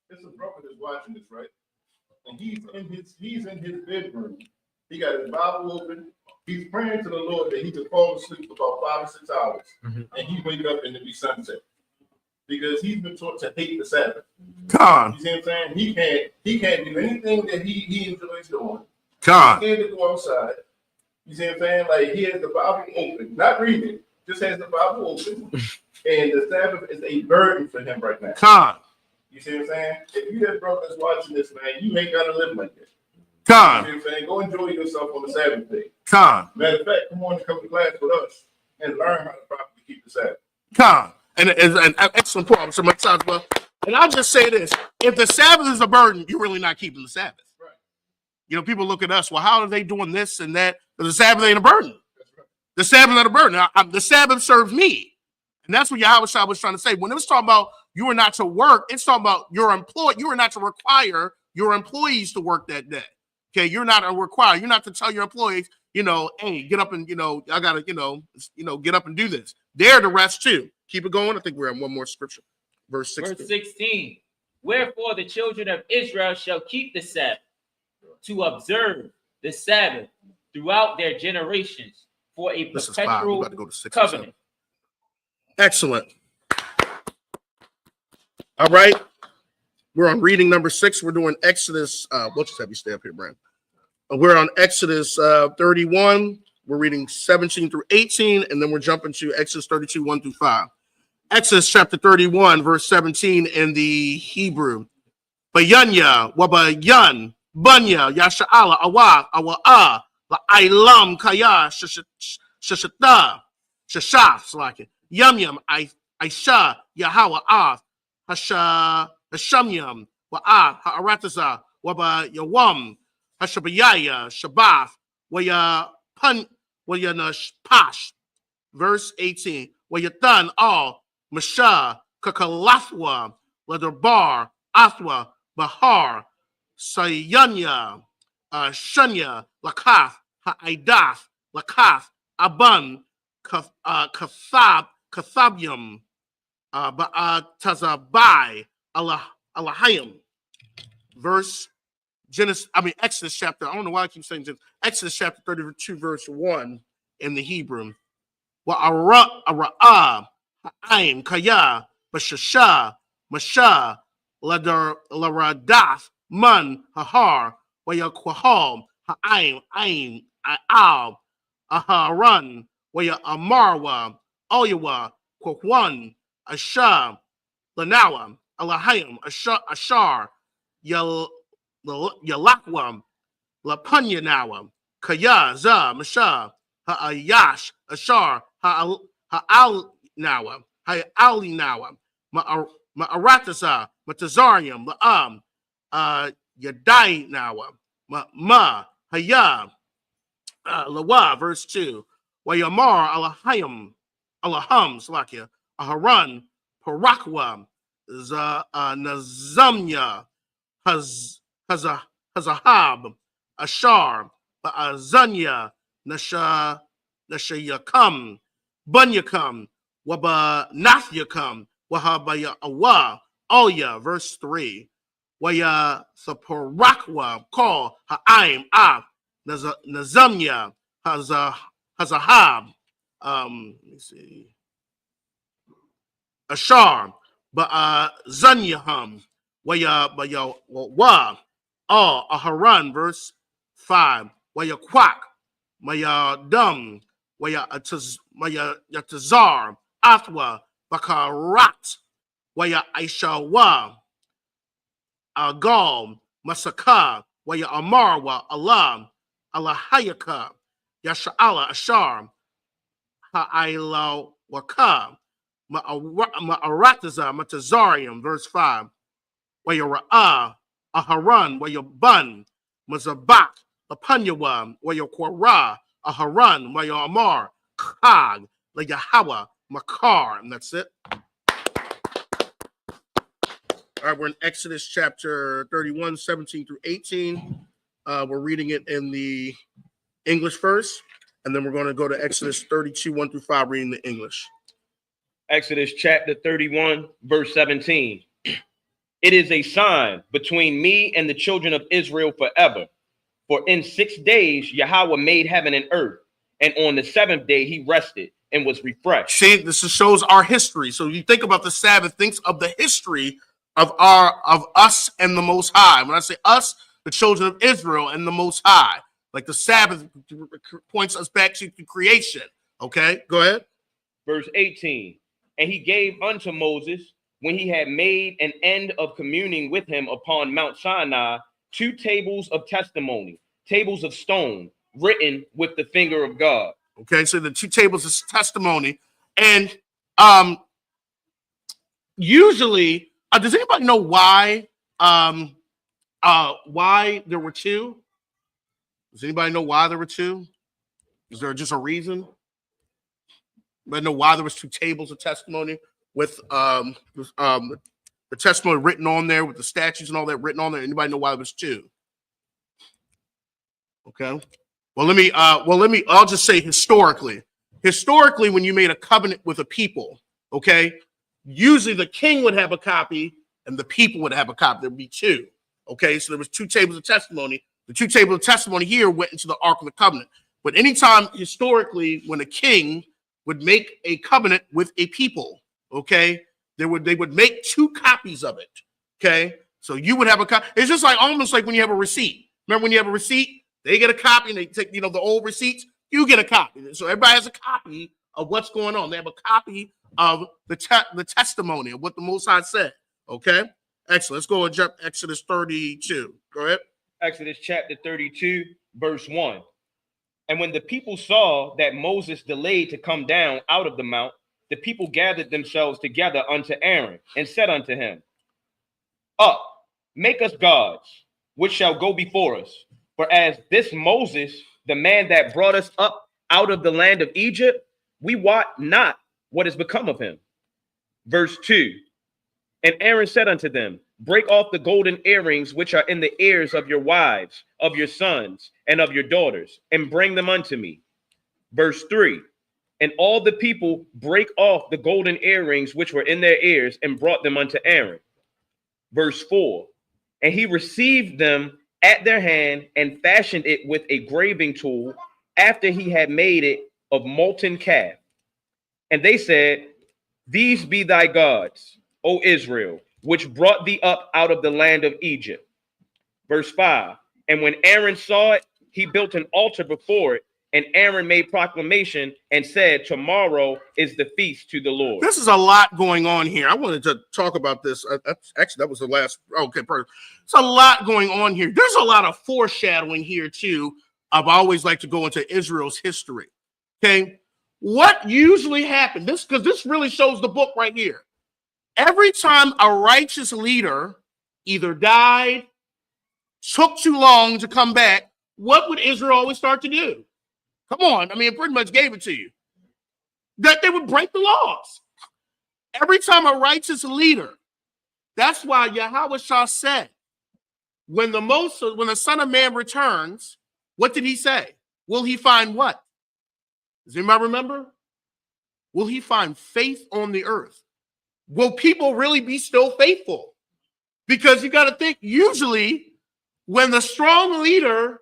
there's a brother that's watching this, right? And he's in his bedroom. He got his Bible open. He's praying to the Lord that he could fall asleep for about 5 or 6 hours, and he wake up and it be sunset, because he's been taught to hate the Sabbath. You see what I'm saying? He can't do anything that he enjoys doing. He's scared to go outside. You see what I'm saying? Like, he has the Bible open, not reading, just has the Bible open, and the Sabbath is a burden for him right now. You see what I'm saying? If you that brother that's watching this, man, you ain't gotta live like this. You see what I'm saying? Go enjoy yourself on the Sabbath day. Matter of fact, come to class with us and learn how to properly keep the Sabbath. And an excellent point. So much time, well, and I'll just say this: if the Sabbath is a burden, you're really not keeping the Sabbath. Right. You know, people look at us. Well, how are they doing this and that? Because the Sabbath ain't a burden. The Sabbath ain't a burden. The Sabbath serves me, and that's what Yahweh was trying to say. When it was talking about you are not to work, it's talking about your employee. You are not to require your employees to work that day. Okay, you're not a require. You're not to tell your employees, you know, hey, get up and I gotta, get up and do this. They're to rest too. Keep it going. I think we're at one more scripture. Verse 16. Verse 16. Wherefore the children of Israel shall keep the Sabbath, to observe the Sabbath throughout their generations, for a perpetual covenant. Excellent. All right. We're on reading number 6. We're doing Exodus. We'll just have you stay up here, Brand. We're on Exodus 31. We're reading 17 through 18, and then we're jumping to Exodus 32, 1 through 5. Exodus chapter 31, verse 17 in the Hebrew. Bayanya, wabayan, banya, yasha'ala, awa, awa'a, la'ailam, kaya, shashata, shashaf, like it. Yum yum, aisha, yahawa, hashamyam, ha'arataza, waba yawam, hashabayaya, shabaf, waya nash. Verse 18. Wayatan all Masha, Kakalathwa, Leatherbar, Athwa, Bahar, Sayanya, Shunya, Lakath, Ha'aidath, Lakath, Aban, Kathabyum, Tazabai, Alahayim. Verse Exodus chapter, I don't know why I keep saying this. Exodus chapter 32, verse 1 in the Hebrew. Wa'ara, ha'aim, kaya, bashasha, masha, laradath, man, hahar, wayakwahal, ha'aim, aim, a'al, aharan, waya amarwa, oyawa, kwakwan, asha, lanawa, alahayim, ashar, yalakwam, lapanyanawa, kaya, za, masha, ha'ayash, ashar, ha'al nawa, ha'ali nawa, ma'aratasa, matazarium, la'am, yadai nawa, haya, lawa, verse 2, wayamar, alaham, slakia, aharan, parakwa, nazamya, hazahab, ashar, ba'azanya, Nashayakam, Bunyakam, Waba Nathyakam, Wahabaya Awa, Oya, verse 3. Waya Saporakwa, Call, Ha'aim, Nazamya, Hazahab, let me see, Ashar, Zanyaham, Waya Wa, Aharan, verse 5. Waya Quack, Maya Dum, Waya Yatazar, Athwa, Bakarat, Waya Aishawa, Agal, Masaka, Waya Amarwa, Alam, Alahayaka, Yasha'ala, Ashar, Ha'ila Waka, Ma'arataza, Matazarium, verse 5. Waya Ra'ah, Aharan, Waya Bun, Mazabak, Lapanyawa, Waya Kwara, Aharan, Waya Amar, Khag, Layahawa, Makar, and that's it. All right, we're in Exodus chapter 31, 17 through 18. We're reading it in the English first, and then we're going to go to Exodus 32, 1 through 5, reading the English. Exodus chapter 31, verse 17. It is a sign between me and the children of Israel forever. For in 6 days Yahweh made heaven and earth, and on the 7th day he rested and was refreshed. See, this shows our history. So you think about the Sabbath, think of the history of us and the Most High. When I say us, the children of Israel and the Most High. Like the Sabbath points us back to creation. Okay, go ahead. Verse 18. And he gave unto Moses, when he had made an end of communing with him upon Mount Sinai, 2 tables of testimony, tables of stone, written with the finger of God. Okay, so the 2 tables of testimony. And usually, does anybody know why there were two? Does anybody know why there were two? Is there just a reason? Anybody know why there was two tables of testimony with the testimony written on there with the statutes and all that written on there? Anybody know why there was two? Okay. Well, I'll just say historically, when you made a covenant with a people, okay, usually the king would have a copy and the people would have a copy. There'd be two. Okay. So there was two tables of testimony. The two tables of testimony here went into the Ark of the Covenant. But anytime historically, when a king would make a covenant with a people, okay, they would make two copies of it. Okay. So you would have a copy. It's just like almost like when you have a receipt. Remember when you have a receipt? They get a copy and they take, the old receipts. You get a copy. So everybody has a copy of what's going on. They have a copy of the testimony of what the Most High said. Okay? Excellent. Let's go and jump Exodus 32. Go ahead. Exodus chapter 32, verse 1. And when the people saw that Moses delayed to come down out of the mount, the people gathered themselves together unto Aaron and said unto him, Up, make us gods, which shall go before us. For as this Moses, the man that brought us up out of the land of Egypt, we wot not what has become of him. Verse 2. And Aaron said unto them, Break off the golden earrings which are in the ears of your wives, of your sons, and of your daughters, and bring them unto me. Verse 3. And all the people brake off the golden earrings which were in their ears, and brought them unto Aaron. Verse 4. And he received them at their hand and fashioned it with a graving tool after he had made it of molten calf. And they said, These be thy gods, O Israel, which brought thee up out of the land of Egypt. Verse 5. And when Aaron saw it, he built an altar before it, and Aaron made proclamation and said, Tomorrow is the feast to the Lord. This is a lot going on here. I wanted to talk about this. Actually, that was the last. Okay, perfect. It's a lot going on here. There's a lot of foreshadowing here, too. I always like to go into Israel's history. Okay. What usually happened? Because this really shows the book right here. Every time a righteous leader either died, took too long to come back, what would Israel always start to do? Come on. I mean, it pretty much gave it to you. That they would break the laws. Every time a righteous leader, that's why Yahweh Shah said, when the Son of Man returns, what did he say? Will he find what? Does anybody remember? Will he find faith on the earth? Will people really be still faithful? Because you got to think, usually when the strong leader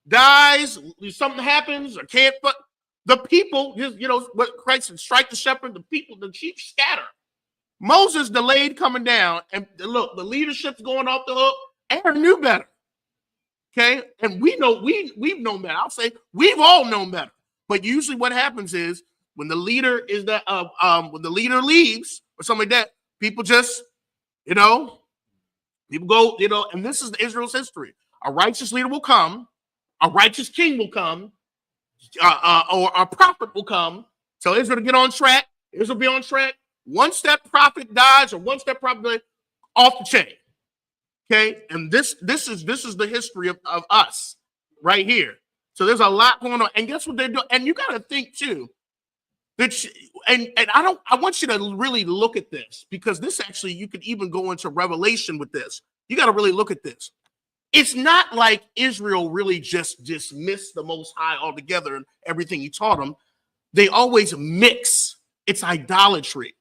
dies, something happens or can't, but the people, what Christ said, strike the shepherd, the sheep scatter. Moses delayed coming down, and look, the leadership's going off the hook. Aaron knew better. Okay, and we've known better. I'll say we've all known better. But usually, what happens is when the leader leaves or something like that, people just, people go, and this is Israel's history. A righteous leader will come, a righteous king will come, or a prophet will come, tell Israel to get on track. Israel will be on track. One step prophet dies, or one step prophet dies, off the chain. Okay, and this is the history of us right here. So there's a lot going on, and guess what they're doing? And you got to think too that, I want you to really look at this, because this actually, you could even go into Revelation with this. You got to really look at this. It's not like Israel really just dismissed the Most High altogether and everything he taught them. They always mix. It's idolatry.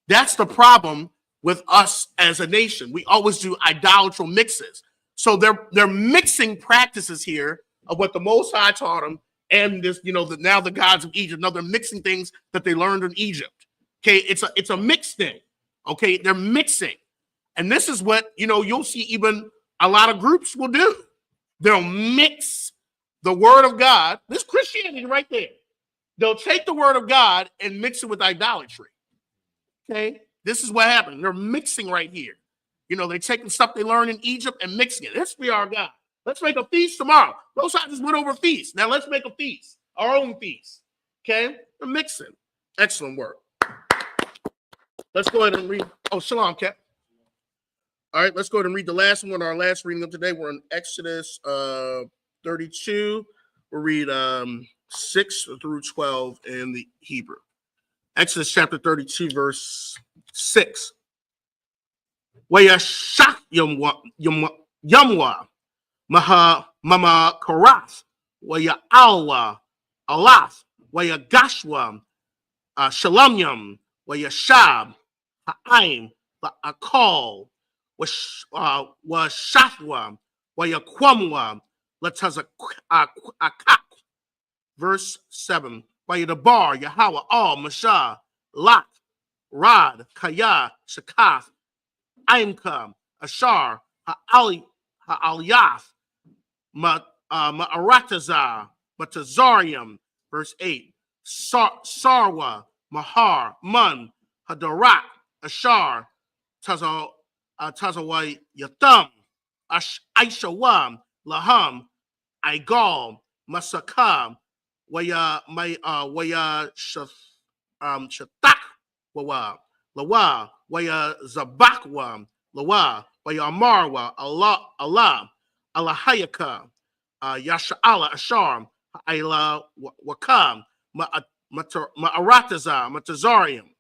That's the problem with us as a nation. We always do idolatral mixes. So they're mixing practices here of what the Most High taught them and this, now the gods of Egypt. Now they're mixing things that they learned in Egypt. Okay, it's a mixed thing. Okay, they're mixing. And this is what, you'll see even a lot of groups will do. They'll mix the word of God. This Christianity right there. They'll take the word of God and mix it with idolatry. Okay, this is what happened. They're mixing right here. They're taking stuff they learned in Egypt and mixing it. Let's be our God. Let's make a feast tomorrow. Those guys just went over feast. Now let's make a feast, our own feast. Okay, they're mixing. Excellent work. let's go ahead and read. Oh, shalom, Cap. All right, let's go ahead and read the last one. Our last reading of today. We're in Exodus 32. We'll read 6 through 12 in the Hebrew. Exodus chapter 32, verse 6. Wayashak yamwa maha mama karath waya alwa alath waya gashwa shalom yam waya shab ha'aim akal wa shafwa waya kwamwa lataza akak. Verse 7. Waya dabar Yahweh al masha lat rad kaya shakath Aimka, Ashar, Ha'alyath, Ma'aratazah, Matazarium, verse 8, Sarwa, Mahar, Mun, Hadarak, Ashar, Tazawai Yatham, Aishawam, Laham, Igal, Masakam, Waya Shatak, Lawa, Waya Zabakwa, Lawa, Waya Amarwa, Allah, Allahayaka, Yasha'ala Ashar, Ayla Wakam, Ma'arataza, Matazarium.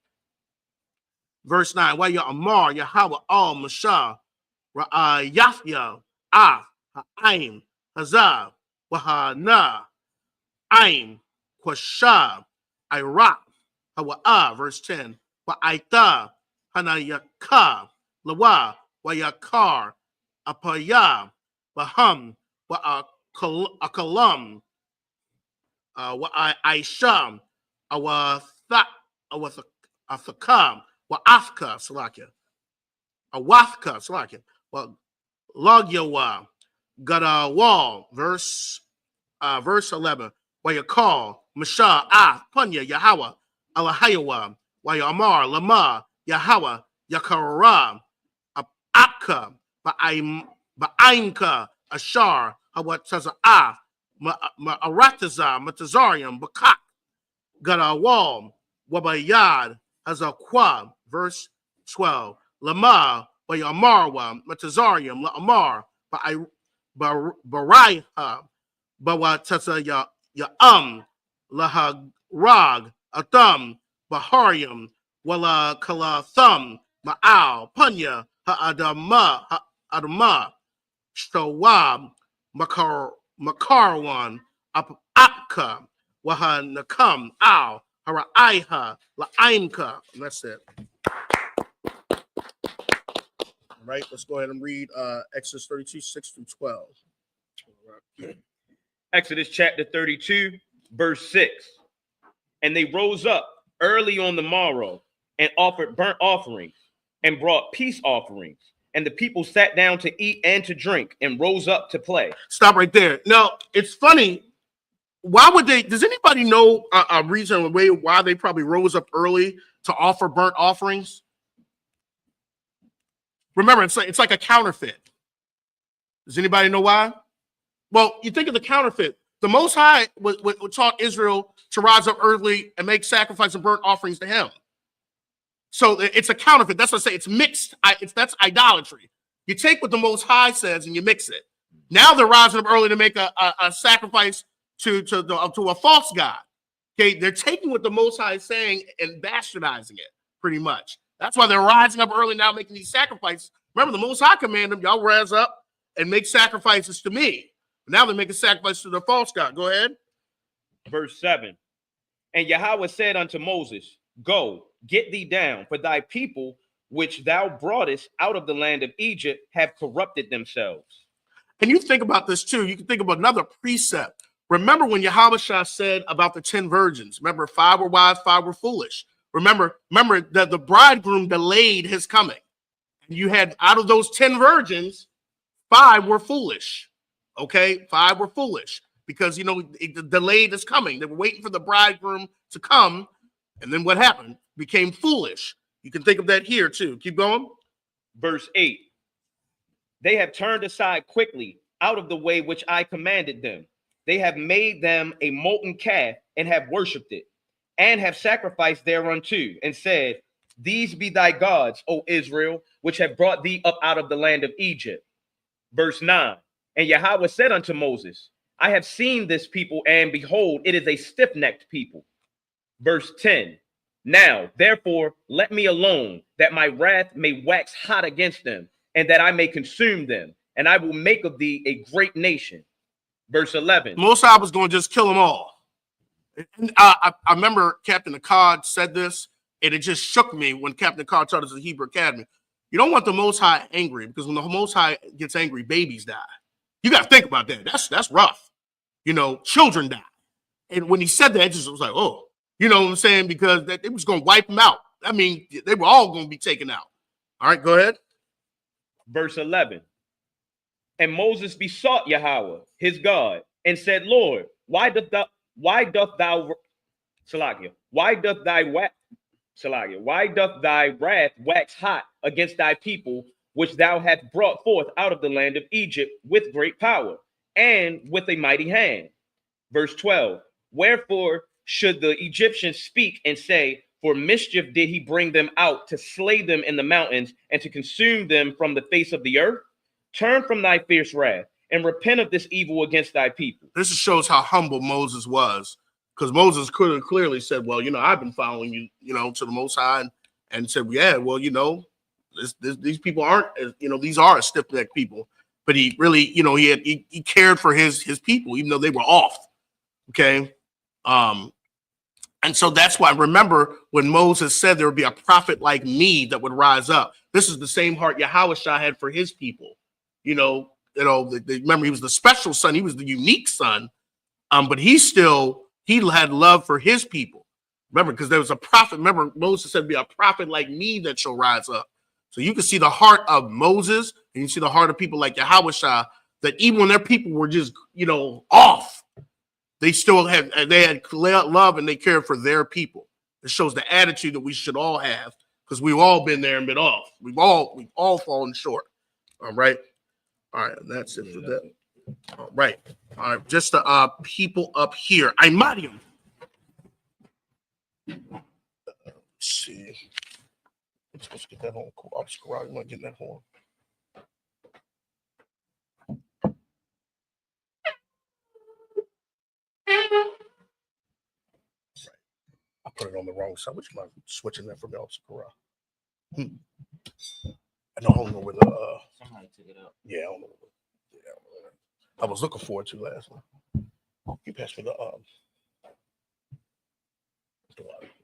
Verse 9, Waya Amar, Yahweh al Mashah, Yafya, Ha'aim, Hazah, Wahana, Aim, Kwashab, Iraq, Hawa'a, verse 10. Wa'aita, Hanayaka, Lawa, Wayakar, Apaya, Baham, Wa'akalam, Wa'aisham, Awathakam, Wa'afka, Salakia, Awathka, Salakia, Lagyawa, Gadawal, verse 11. Wayakal, Masha, Punya, Yahweh, Alahayawa, Wayamar, Lama, Yahweh, Yakara, Apka, Ba'aimka, Ashar, Hawataza'ah, Ma'arataza, Matazarium, Bakak, Gadawal, Wabayad, Hazakwa, verse 12. Lama, Wayamarwa, Matazarium, La'amar, Baraiha, Bawataza Ya'am, Lahagrag, Atham, Baharium, Wala Kala Thum, Ma'al, Punya, Ha'adama, Shawab, Makarwan, Apka, Waha Nakam, Al, Haraiha, La'aimka. And that's it. All right, let's go ahead and read Exodus 32, 6 through 12. Exodus chapter 32, verse 6. And they rose up early on the morrow and offered burnt offerings and brought peace offerings. And the people sat down to eat and to drink and rose up to play. Stop right there. Now, it's funny. Why would they? Does anybody know a reason, why they probably rose up early to offer burnt offerings? Remember, it's like a counterfeit. Does anybody know why? Well, you think of the counterfeit. The Most High would taught Israel to rise up early and make sacrifice and burnt offerings to him. So it's a counterfeit. That's what I say. It's mixed. That's idolatry. You take what the Most High says and you mix it. Now they're rising up early to make a sacrifice to a false god. Okay, they're taking what the Most High is saying and bastardizing it, pretty much. That's why they're rising up early now, making these sacrifices. Remember, the Most High commanded them, y'all rise up and make sacrifices to me. Now they're making sacrifices to the false god. Go ahead. Verse 7. And Yahweh said unto Moses, Go, get thee down, for thy people, which thou broughtest out of the land of Egypt, have corrupted themselves. And you think about this too. You can think about another precept. Remember when Yahweh said about the 10 virgins? Remember, 5 were wise, 5 were foolish. Remember that the bridegroom delayed his coming. And you had, out of those 10 virgins, 5 were foolish. Okay, 5 were foolish because, it delayed his coming. They were waiting for the bridegroom to come. And then what happened? Became foolish. You can think of that here too. Keep going. Verse 8. They have turned aside quickly out of the way which I commanded them. They have made them a molten calf and have worshipped it, and have sacrificed thereunto, and said, These be thy gods, O Israel, which have brought thee up out of the land of Egypt. Verse 9. And Yahweh said unto Moses, I have seen this people, and behold, it is a stiff-necked people. Verse 10. Now, therefore, let me alone, that my wrath may wax hot against them, and that I may consume them, and I will make of thee a great nation. Verse 11. Most High was going to just kill them all. And I remember Captain Akkad said this, and it just shook me when Captain Akkad taught us at Hebrew Academy. You don't want the Most High angry, because when the Most High gets angry, babies die. You got to think about that. That's rough. You know, children die. And when he said that, it just was like, oh, you know what I'm saying? Because it was going to wipe them out. I mean, they were all going to be taken out. All right, go ahead. Verse 11. And Moses besought Yahweh, his God, and said, Lord, why doth thy wrath wax hot against thy people, which thou hast brought forth out of the land of Egypt with great power and with a mighty hand? Verse 12. Wherefore should the Egyptians speak and say, for mischief did he bring them out to slay them in the mountains and to consume them from the face of the earth? Turn from thy fierce wrath and repent of this evil against thy people. This shows how humble Moses was, because Moses could have clearly said, well, you know, I've been following you, you know, to the Most High, and said, yeah, well, you know, these people aren't, you know, these are stiff-necked people. But he really, you know, he cared for his people, even though they were off. Okay. And so that's why, remember when Moses said there would be a prophet like me that would rise up. This is the same heart Yahweh had for his people. Remember, he was the special son. He was the unique son. But he had love for his people. Remember, because there was a prophet. Remember, Moses said, be a prophet like me that shall rise up. So you can see the heart of Moses, and you see the heart of people like Yahweh, that even when their people were just, you know, off, they had love and they cared for their people. It shows the attitude that we should all have, because we've all been there and been off. We've all fallen short. All right. All right. That's it for that. All right. All right. Just the people up here. I'm Mariam. Let's see. I'm supposed to get that horn. I'm not getting that horn. I put it on the wrong side. Which am I switching that from the Obscura? I don't know where the Somebody took it up. yeah, I don't know. I was looking forward to last one. You passed me the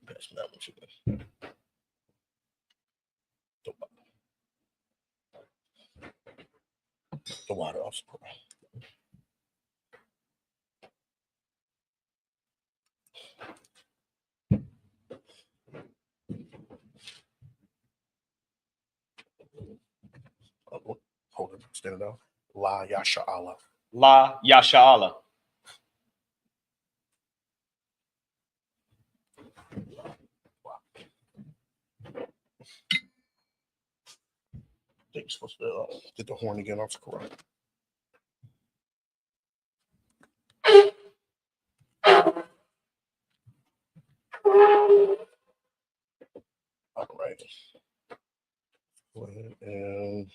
pass me that one too. The water Obscura. Hold it, stand it out. La Yasha Allah. La Yasha Allah. I think you're supposed to get the horn again. That's correct. All right. Go ahead and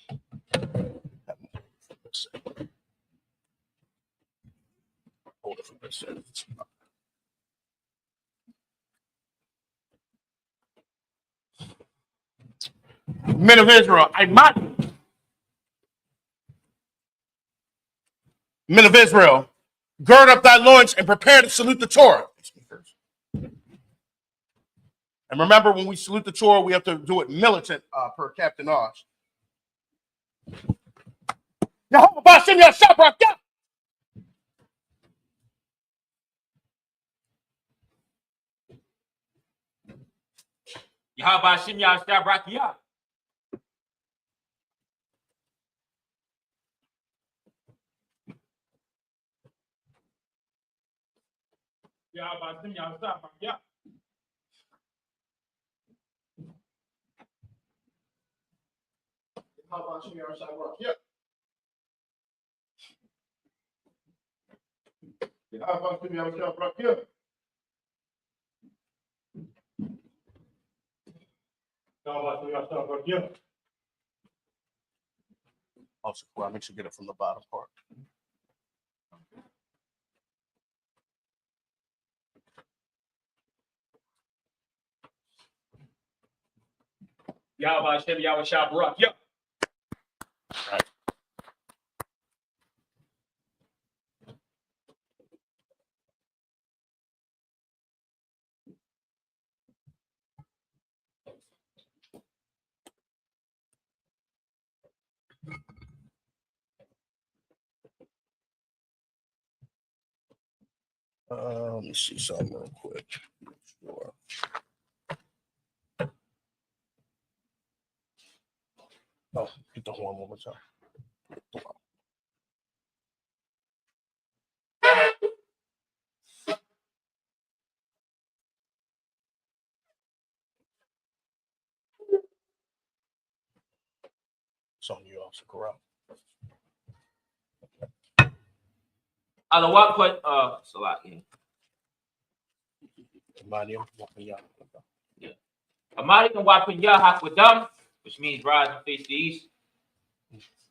hold it for a second. Men of Israel, Men of Israel, gird up thy loins and prepare to salute the Torah. And remember, when we salute the Torah, we have to do it militant per Captain Osh. Yahweh Bashem Yashabrak. Yahweh Shem Yahshabrak Yah. Yahweh Shem Yahshabrak Yah. How about you, Yahweh? Yeah. How about you, Yahweh? Also, well, make sure you get it from the bottom part. Yahweh Hashem, Yahweh Shah Barak. Yeah. Let me see something real quick. Sure. Oh, get the horn one more time. It's on you, Officer Corral. Allah put Salat in. Yeah. Amadi can wipe in Yah Hakwadam, which means rise and face the east.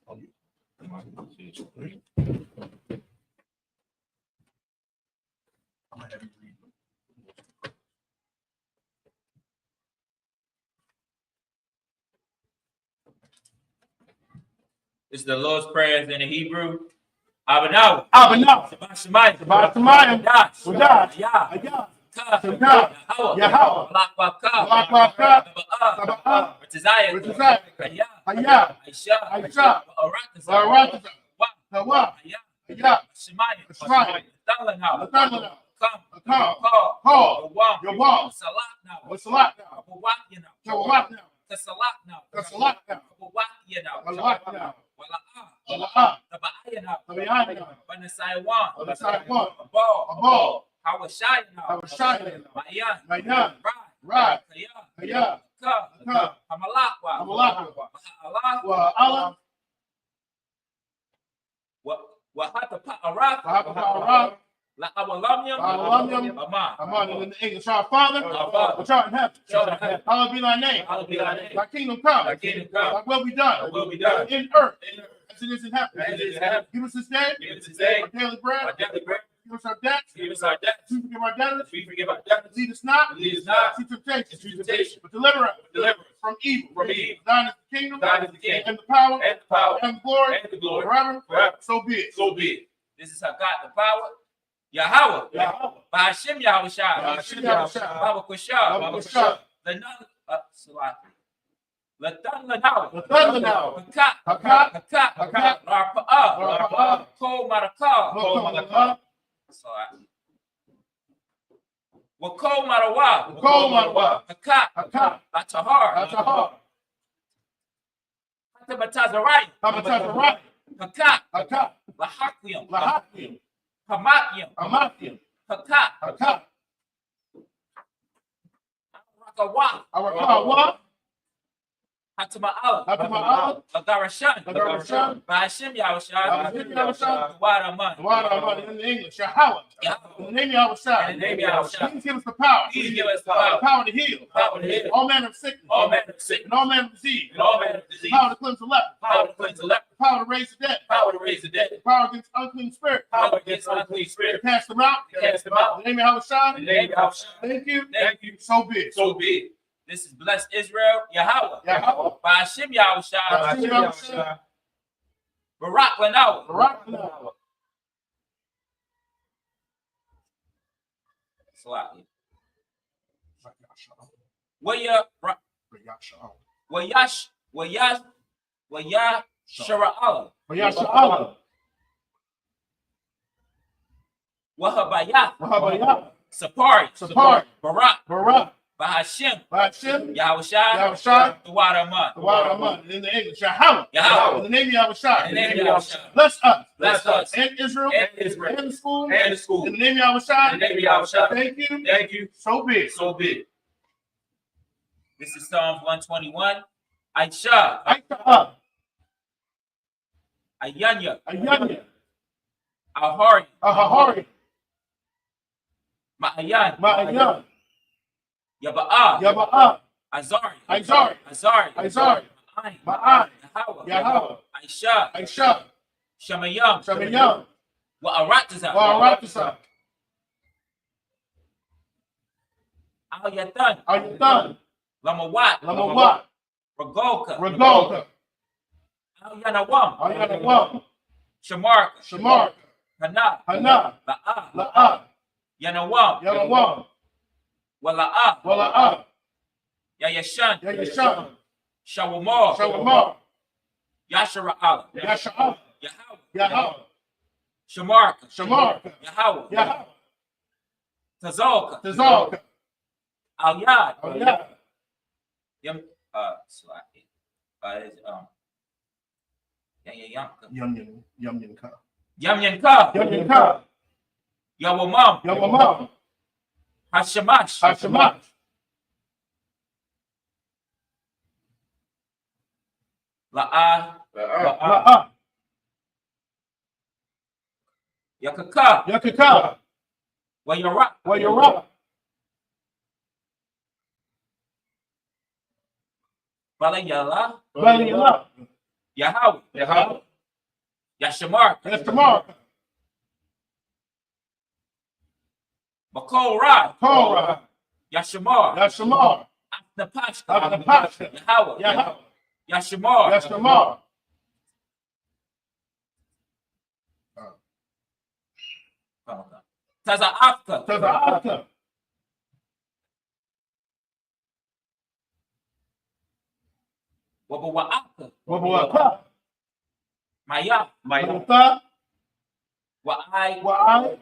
On you. This is the Lord's prayers in the Hebrew. Abanaw. Abanaw. Shabbat Shemayim. Shabbat Shemayim. Wadash. Wadash. Ayah. Ayah. Ka. Ka. Yahweh. Malak Babka. Malak Babka. Sabbath. Ritazayah. Ritazayah. Ayah. Ayah. Aisha. Aisha. Aratazah. Tawa. Ayah. Ayah. Shemayim. Shemayim. Talanaw. Talanaw. Come. Come. Call. Call. Yawam. Yawam. Salat now. Salat now. Abawat now. Tawat now. Salat now. Salat now. Abawat now. Salat now. Wala'ah. Wala'ah. Taba'ayah now. Tabi'ayah now. Banasaiwan. Banasaiwan. Abal. Abal. Hawashai now. Hawashai now. Mayan. Mayan. Right. Right. Kaya. Ayah. Ka. Ka. Hamalakwa. Hamalakwa. Allah. Wa Allah. Wahatapa Araf. Wa La Awalamyam. Awalamyam. Aman. Aman. In the English, our Father, Our Father, which art in heaven, which art in heaven, hallowed be thy name. Hallowed be thy name. Thy kingdom come. Thy kingdom come. Thy will be done. Thy will be done. In earth In earth as it is in heaven. as it is in heaven. Give us this day Give us this day our daily bread. our daily bread. Give us our debts. Give us our debts. We forgive our debtors. We forgive our debtors. Lead us not. Lead us not into temptation. into temptation. But deliver us Deliver us from evil. from evil. Thine is the kingdom. Thine is the kingdom, And the power. and the power, And the glory. and the glory, Forever. forever. So be it. So be it. This is how God the power. Yahweh. Yahweh. Ba'ashem Yahushua. Ba'ashem Yahushua. Baba Kushah. Baba Kushah. The nun. Salati. Latan Lanawa. Latan Lanawa. Hakat. Hakat. Hakat. Hakat. Larpa'a. Larpa'a. Ko Maraka. Ko Maraka. Salati. Wako Marawa. Ko Marawa. Hakat. Hakat. Latahar. Latahar. Hatabatazarai. Hatabatazarai. Hakat. Hakat. Lahakium. Lahakium. Hamakium. Hamakium. Hakat. Hakat. Rakawa. Arakawa. Hatama'ala. Hatama'ala. Lagarashan. Lagarashan. Ba'ashem Yahushua. Ba'ashem Yahushua. Wadaman. Wadaman. In the English, Yahweh. In the name of Yahushua. In the name of Yahushua. Please give us the power. Please give us the power. Power to heal. Power to heal. All manner of sickness. All manner of sickness. And all manner of disease. And all manner of disease. Power to cleanse the leper. Power to cleanse the leper. Power to raise the dead. Power to raise the dead. Power against unclean spirits. Power against unclean To spirits. cast them out. To cast them out. In the name of Yahushua. In the name of Yahushua. Thank you. Thank you. So be it. So be it. This is blessed Israel, Yahweh. Yahweh. Ba'ashem Yahushua. Ba'ashem Yahushua. Barak Lanawa. Barak Lanawa. Salati. Waya Shara'ala. Yahshua. Wahabayah. Wahabayah. Sapari. Barak. Barak. Ba'ashem. Ba'ashem. Yahushua. Yahushua. Wadaman. Wadaman. In the English, Yahweh. Yahweh. In the name of Yahushua. In the name of Yahushua. Bless us. Bless us. And Israel. And Israel. And the school. And the school. In the name of Yahushua. In the name of Yahushua. Thank you. Thank you. So be it. So be it. This is Psalms 121. Aisha. Aisha. Ayanya. Ayanya. Ahari. Ahari. Ma'ayan. Ma'ayan. Yaba'a. Yaba'a. Azari. Azari. Azari. Azari. Ma'ai. Yahweh. Yahweh. Aisha. Aisha. Shemayam. Shemayam. Wa'aratazah. Wa'aratazah. Al-Yatan. Al-Yatan. Lamawat. Lamawat. Regolka. Regolka. Al-Yanawam. Al-Yanawam. Shamarka. Shamarka. Hana. Hana. La'ah. La'ah. Yanawam. Yanawam. Wala'ah. Wala'ah. Yayashan. Yayashan. Shawamar. Shawamar. Yashara'ala. Yasha'ah. Yahweh. Yahweh. Shamarka. Shamarka. Yahweh. Yahweh. Tazalka. Tazalka. Al-Yad. Al-Yad. Yam. Slaki. Yamyanka. Yamyanka. Yamyanka. Yamyanka. Yawamam. Yawamam. Hashamash. Hashamash. La'ah. La'ah. Yakaka. Yakaka. Wayara. Wayara. Balayala. Balayala. Yahweh. Yahweh. Yashamar. Yashamar. Bakorah. Korah. Yashamar. Yashamar. Apnapashka. Apnapashka. Yahweh. Yahweh. Yashamar. Yashamar. Taza'afka. Taza'afka. Wabawa'aka. Wabawa'aka. Maya. Mayata. Wa'ai. Wa'ai.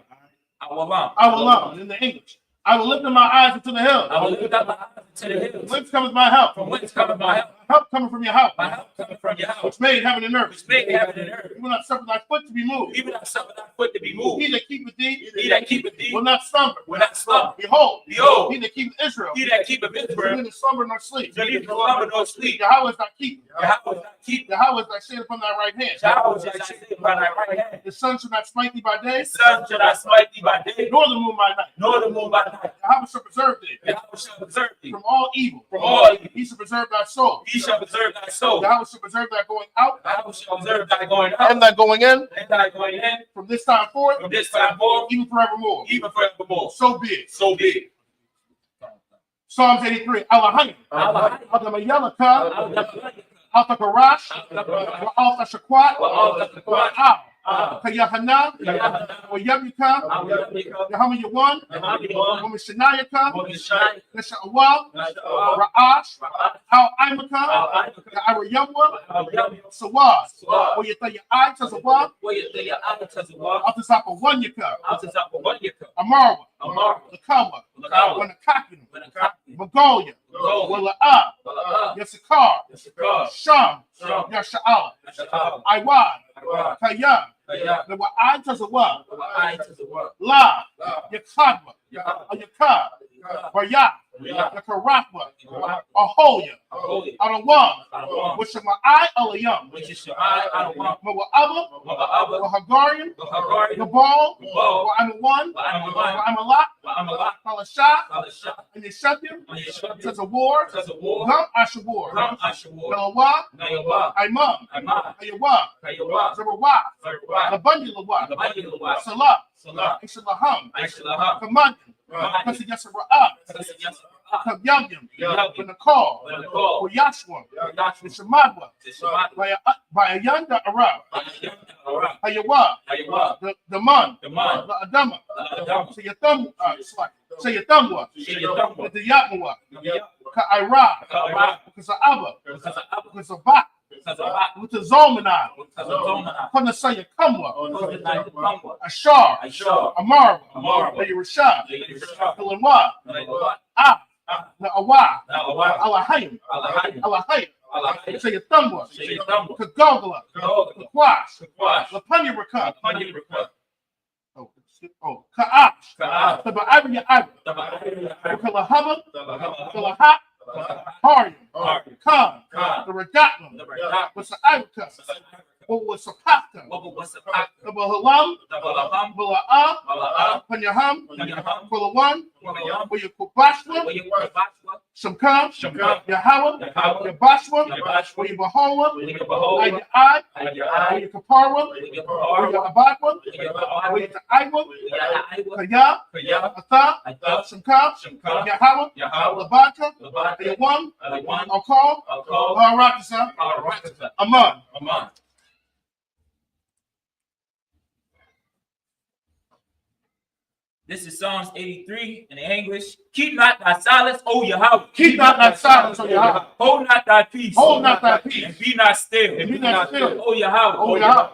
Awalam. Awalam. In the English. I will lift up my eyes into the hills. I will lift up my eyes to the hills. Whence cometh my help? From whence cometh my help? Help coming from your house. My help coming from your house. Which made heaven and earth. Which made heaven and earth. You will not suffer thy foot to be moved. Even not suffer thy foot to be moved. He that keepeth thee. He that keepeth thee. Will not slumber. Will not slumber. Behold. Behold. He that keepeth Israel. He that keepeth Israel. Neither slumber nor sleep. Neither slumber nor sleep. Yahweh is thy keeper. Yahweh is thy keeper. Yahweh is thy shade upon thy right hand. Yahweh is thy shade upon thy right hand. The sun shall not smite thee by day. The sun shall not smite thee by day. Nor the moon by night. Nor the moon by night. Yahweh shall preserve thee. Yahweh shall preserve thee. From all evil. From all evil. He shall preserve thy soul. He shall preserve thy soul. Yahweh shall preserve thy going out. Yahweh shall preserve thy going out. And thy going in. And thy going in. From this time forth. From this time forth. Even forevermore. Even forevermore. So be it. So be it. Psalms 83. Alahayim. Adamayalaka. Altakarash. Altashakwat. Al. Kayahana. Wayabika. Yahama Yawan. Wamishanayaka. Nasha'awal. Ra'ash. Al Imaka. Ya'arayamwa. Sawad. Wayataya I Tazawad. Altazapa Wanyaka. Amarwa. Lakawa. Wanakakinu. Magolia. Wala'ah. Yasakar. Sham. Yasha'al. Iwad. Kayam. The Wa'ai Tazawad. La. Yakadwa. Ayakad. Waya. Yakarakwa. Ahoya. Alawam. Wishama'ai Alayam. Mawa'aba. Wahagarian. Nabal. Wa'amawan. Wa'amalat. Kalasha. And Yeshatim. Tazawar. Gum Ashawar. Nalawa. Imam. Ayawa. Zerawa. Labunyalawa. Salah. Ishalaham. Kamanyan. Kasiyasara'ah. Kabyamyam. Benakal. Yashwa. Nishamadwa. By a yanda Arab. Hayawa. The man. The Adama. Say your thumb. The Yatmawa. Ka'ira. Kasa'aba. Kasa'aba. With the Zolmanai. Kunasaya Kamwa. Ashar. Amar. Yerusha. Kalanwa. Ah. Na'awa. Alahayim. Alahayim. Say your thumb. Kagogla. Kakwash. Lapanyaraka. Oh, Ka'ash. Taba'abya Abra. Kalahaba. Kalahat. Hari. Khan. The Regatlam. What's the Ibuka? What was Sapaka? What was the pack? The Bahalam, The Balaham, Balaa, Balaa, Panyaham, Panyaham, Pulawan, Pulawan, Wayakubashwa, Wayakubashwa, Shamkam, Shamkam, Yahweh, Yahweh, Yabashwa, Yabashwa, Wayabahoa, Wayabahoa, Ayai, Ayai, Wayakaparwa, Wayaparwa, Wayabadwa, Wayabawa, Wayaiwa, Wayaiwa, Kaya, Kaya, Atha, Atha, Shamkam, Shamkam, Yahweh, Yahweh, Labaka, Labaka, Ayawam, Alawan, Alcall, Alcall, Barakasa, Arakasa, Aman. Aman. This is Psalms 83 in the English. Keep not thy silence, O Yahweh. Keep not thy silence, O Yahweh. Hold not thy peace. Hold not thy peace. And be not still. And be not still. O Yahweh. O Yahweh.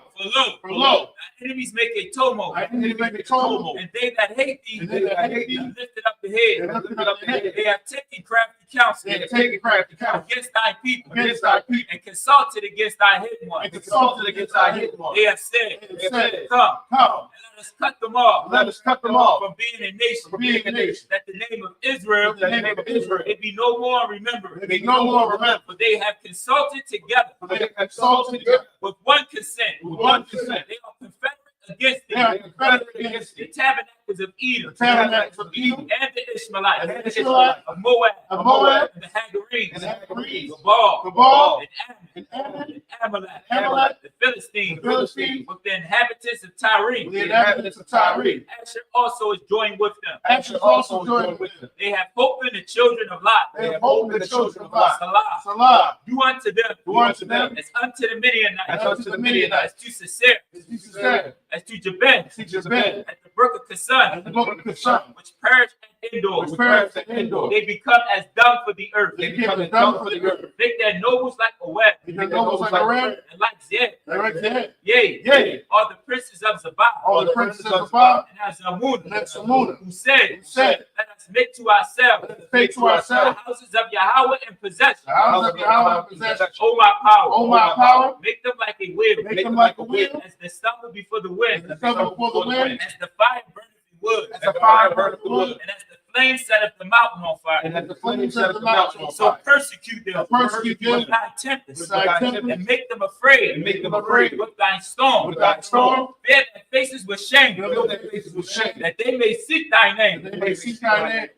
For lo, thy enemies make a tumult. I need to make a tumult. And they that hate thee, And they that hate thee, lifted up the head. they lifted up the head. They have taken crafty counsel They have taken crafty counsel against thy people. against thy people, And consulted against thy hidden ones. and consulted against thy hidden one. They have said, They have said, come, Come, and let us cut them off let us cut them off from being a nation. from being a nation. That the name of Israel, The name of Israel, it be no more remembered. it be no more remembered. For they have consulted together For they have consulted together with one consent. with one consent. They are confederate against They are thee. confederate against The thee. tabernacles of Edom The tabernacles of Edom, and the Ishmaelites and the Ishmaelites, of Moab of Moab, and the Hagarenes, and the Hagarenes, Gabal, Gabal, and and Ammon, Ammon, and Amalek, Amalek, the Philistines, the Philistines, with the inhabitants of Tyre. with the inhabitants of Tyre. Asher also is joined with them. Asher also joined with them. They have hope in the children of Lot. They have hope in the children of Lot. Salah. Salah, Do unto them, do unto them, as unto the Midianites, as unto the Midianites, as to Sisera, as Jesus said, as to Jabin, teach us bed, at the brook of and Kasan, the book of the sun, which perished at Endor. which perished at Endor. They become as dung for the earth. They became a dung for the earth. Make their nobles like a web, Because nobles like a ram, and like Zeb. they right there. Yea, Yea, are the princes of Zabah, all the princes of Bob and of Zamun, and Samuna, who said, who said, let us make to ourselves let us take to the ourselves houses of Yahweh in possession. the house of Yahweh in possession. O my power, O my power, make them like a wheel, make them like a wheel, as the stumble before the wind, and the stumble before the wind, as the fire burneth the wood, as the fire burneth the wood, and as the flame setteth the mountain on fire. and as the flames set the mountain on So fire. persecute them Persecute them with thy tempest, with thy tempest, and make them afraid and make them afraid with thy storm. with thy storm, Bear their faces with shame, fill their faces with shame, that they may seek thy that name. they may seek thy name.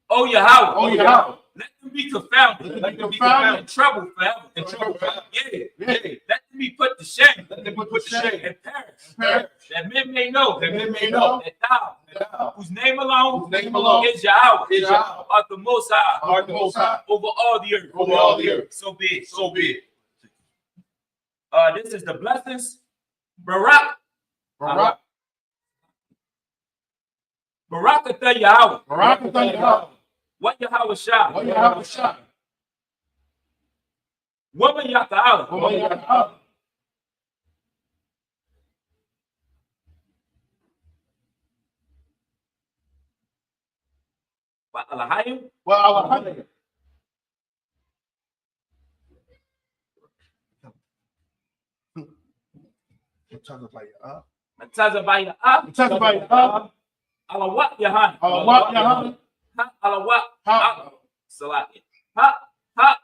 O Yahweh, O Yahweh, let them be confounded, let them be confounded and troubled forever. and troubled forever. Yea, Yea, let them be put to shame let them be put to shame, and perish, perish, that men may know that men may know that thou, that thou, whose name alone whose name alone is Yahweh, is Yahweh, art the Most High art the Most High over all the earth. over all the earth. So be it. So be it. This is the blessings. Barak, Barak, Barakatha Yahweh. Barakatha Yahweh, What Yahweh Shah? what Yahweh shot, Woman Yaka'ala. what Yahweh, What Alahayim? what Allah. Matazabaya. Yahweh, Alawat Yahan. Alawat Yahweh, Ha Alawat. Ha Salaki. Ha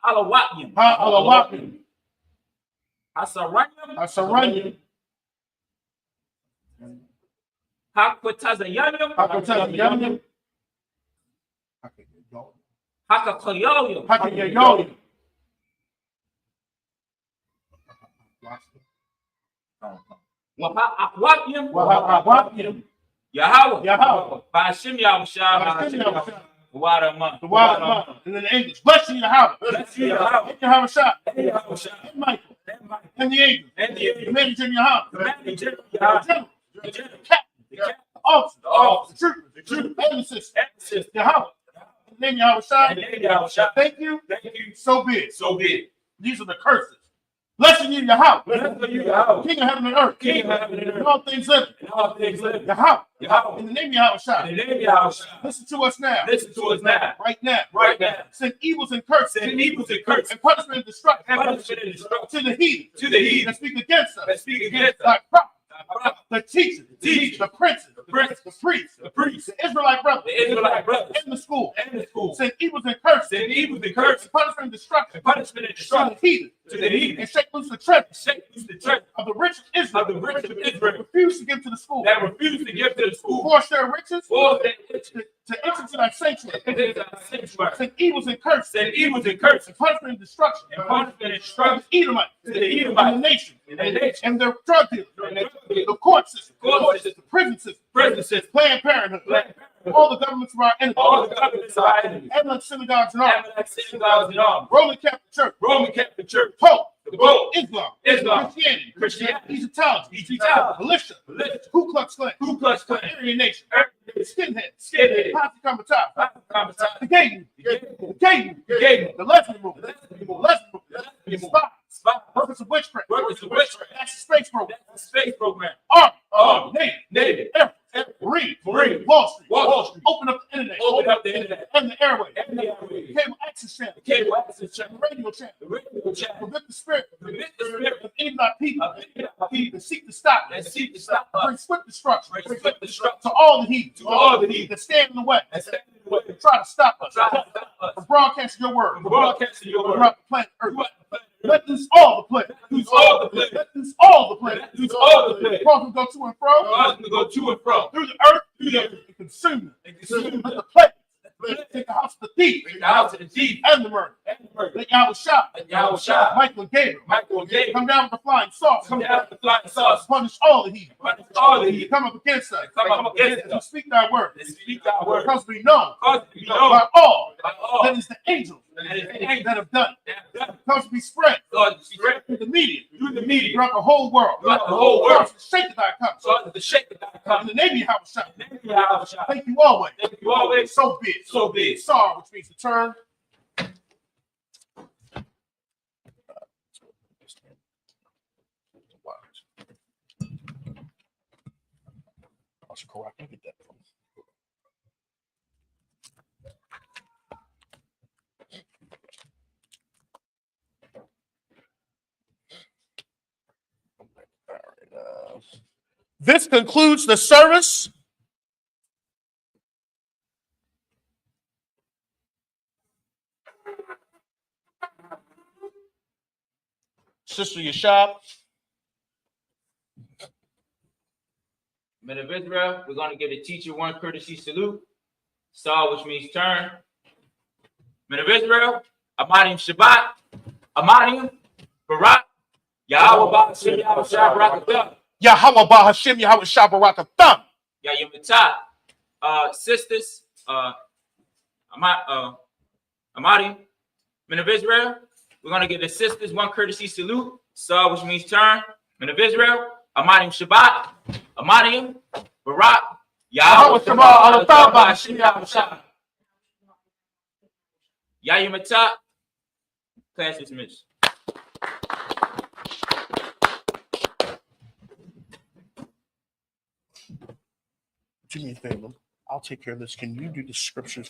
Alawat. Alawat, Hasaranyam. Asaranyam, Ha Kwatazayanyam. Hakatah Yahweh, Hakakoyoyam. Hakayayoyim, Waha Akwatyam. Wahawakim, Yahweh. Yahweh, Bashim Yahushua. Bashim Yahushua. Wadaman. the water mother, and then the angels. Bless you, Yahweh. Bless you, Yahweh. And Yahweh shot, Yahushua. and Michael, And Mike. and the angels. And the The men in Yahweh, Commander General the Yahweh. general, The general. the captain, The captain. the officer, The officer. the troopers, and the sister. Emphasis. Yahweh. And then Yahweh shot. And then Yahushua. Thank you. Thank you. So be it. So be it. These are the curses. Blessing you, Yahweh. Blessed you, Yahweh. King of heaven and earth. King of heaven and earth. And all things living. And all things live. Yahweh. Yahweh. In the name of Yahweh shot. In the name of Yahushua. Listen to us now. Listen to us now. Right now. Right now. Send evils and curses. Send evils and curses. And punishment and destruction. And punishment and destruction. To the heathen. To the heathen. That speak against us. That speak against us. Thy prophet. Thy prophet. The teachers. Teachers. The princes. The princes. The priests. The priests. The Israelite brothers. The Israelite brothers. In the school. And the school. Send evils and curses. Send evils and curses. And punishment and destruction. And punishment and To destruction. the heathen. to the heathen, and shake loose the treasure shake loose the treasure of the rich of Israel, of the rich of Israel, refuse to give to the school, that refuse to give to the school, force their riches force their riches to enter to thy sanctuary, into thy sanctuary, send evils and curses, send evils and curses, and punishment and destruction, and punishment and to destruction the Edomites, to the and the Edomites, nation, and the nation, and their drug dealers, and their drug dealers, the court system, court system, the prison system, prison system, Planned Parenthood, Planned Parenthood, all the governments of our enemies, all the governments of our enemies, Amalek synagogues and armies, Amalek synagogues and armies, Roman Catholic Church, Roman Catholic Church, Pope, the Pope, Islam, Islam, Christianity, Christianity, Egyptology, Egyptology, militia, militia, Ku Klux Klan, Ku Klux Klan, Aryan Nation, skinheads, skinhead, Posse Comitatus, Comitatus, the gay youth, the gay youth, gay youth, the lesbian movement, lesbian the movement, lesbian movement, the movement, spy, workers of witchcraft, workers of witchcraft, that's the space program, that's the space program, Army, Navy, Air Force, Marine, Wall Street, open up the internet, open up the internet, and the airway, and the airwaves, cable access channel, the cable access the channel, radio channel, the radio channel, prevent the spirit of any of our people of any of our people that seek to stop that us, seek to stop bring us, swift destruction bring swift destruction to all the heathen, to all the heathen that stand in the way, and stand in the way, that try to stop us try to stop us from broadcasting your word from broadcasting your word throughout the planet Earth. throughout the planet. Let loose all the plague. Loose all the plague. Let loose all the plague. Let loose all the plague. Cause them to go to and fro Cause them to go to and fro through the earth, and consume them. and consume Let them. the plague take the house of the thief Bring the house of the thief and the murder. and the murder. Let Yahweh shot. And Yahweh shot. Michael and Gabriel. Michael and Gabriel Come down with the flying sauce. come down with the flying sauce, Punish all the heathen. punish all the heathen, Come up against us. come up against And us, speak thy word. and speak thy word, Because we know cause it to be known by all by all that is the angels that is the angel that have done it. that have done Because we spread cause it to spread through the media through the media, throughout the whole world. throughout the whole world, Cause the shake of thy cup. cause it to shake the thy In cup. the name of Yahweh shot. Thank you, Yahweh Shah. Thank you always. Thank you always, So be it. so be it. Sorrow, which means to turn. Correct. Look at that. This concludes the service. Sister Yashab. Men of Israel, we're going to give the teacher one courtesy salute. Saw, which means turn. Men of Israel, Amadim Shabbat, Amadim, Barak, Yahweh Ba'ashem, Yahweh Shabbat, Yahweh Bahashim, Yahweh Shabbarakatham. Yayamatah. Sisters, Amadim, Men of Israel, we're going to give the sisters one courtesy salute. Saw, which means turn. Men of Israel, Amadim Shabbat, Amadim, Barak, Yahweh Shabbat, Ba'ashem, Yahweh Shabbat. Yayamatah. Class dismissed. Do me a favor. I'll take care of this. Can you do the scriptures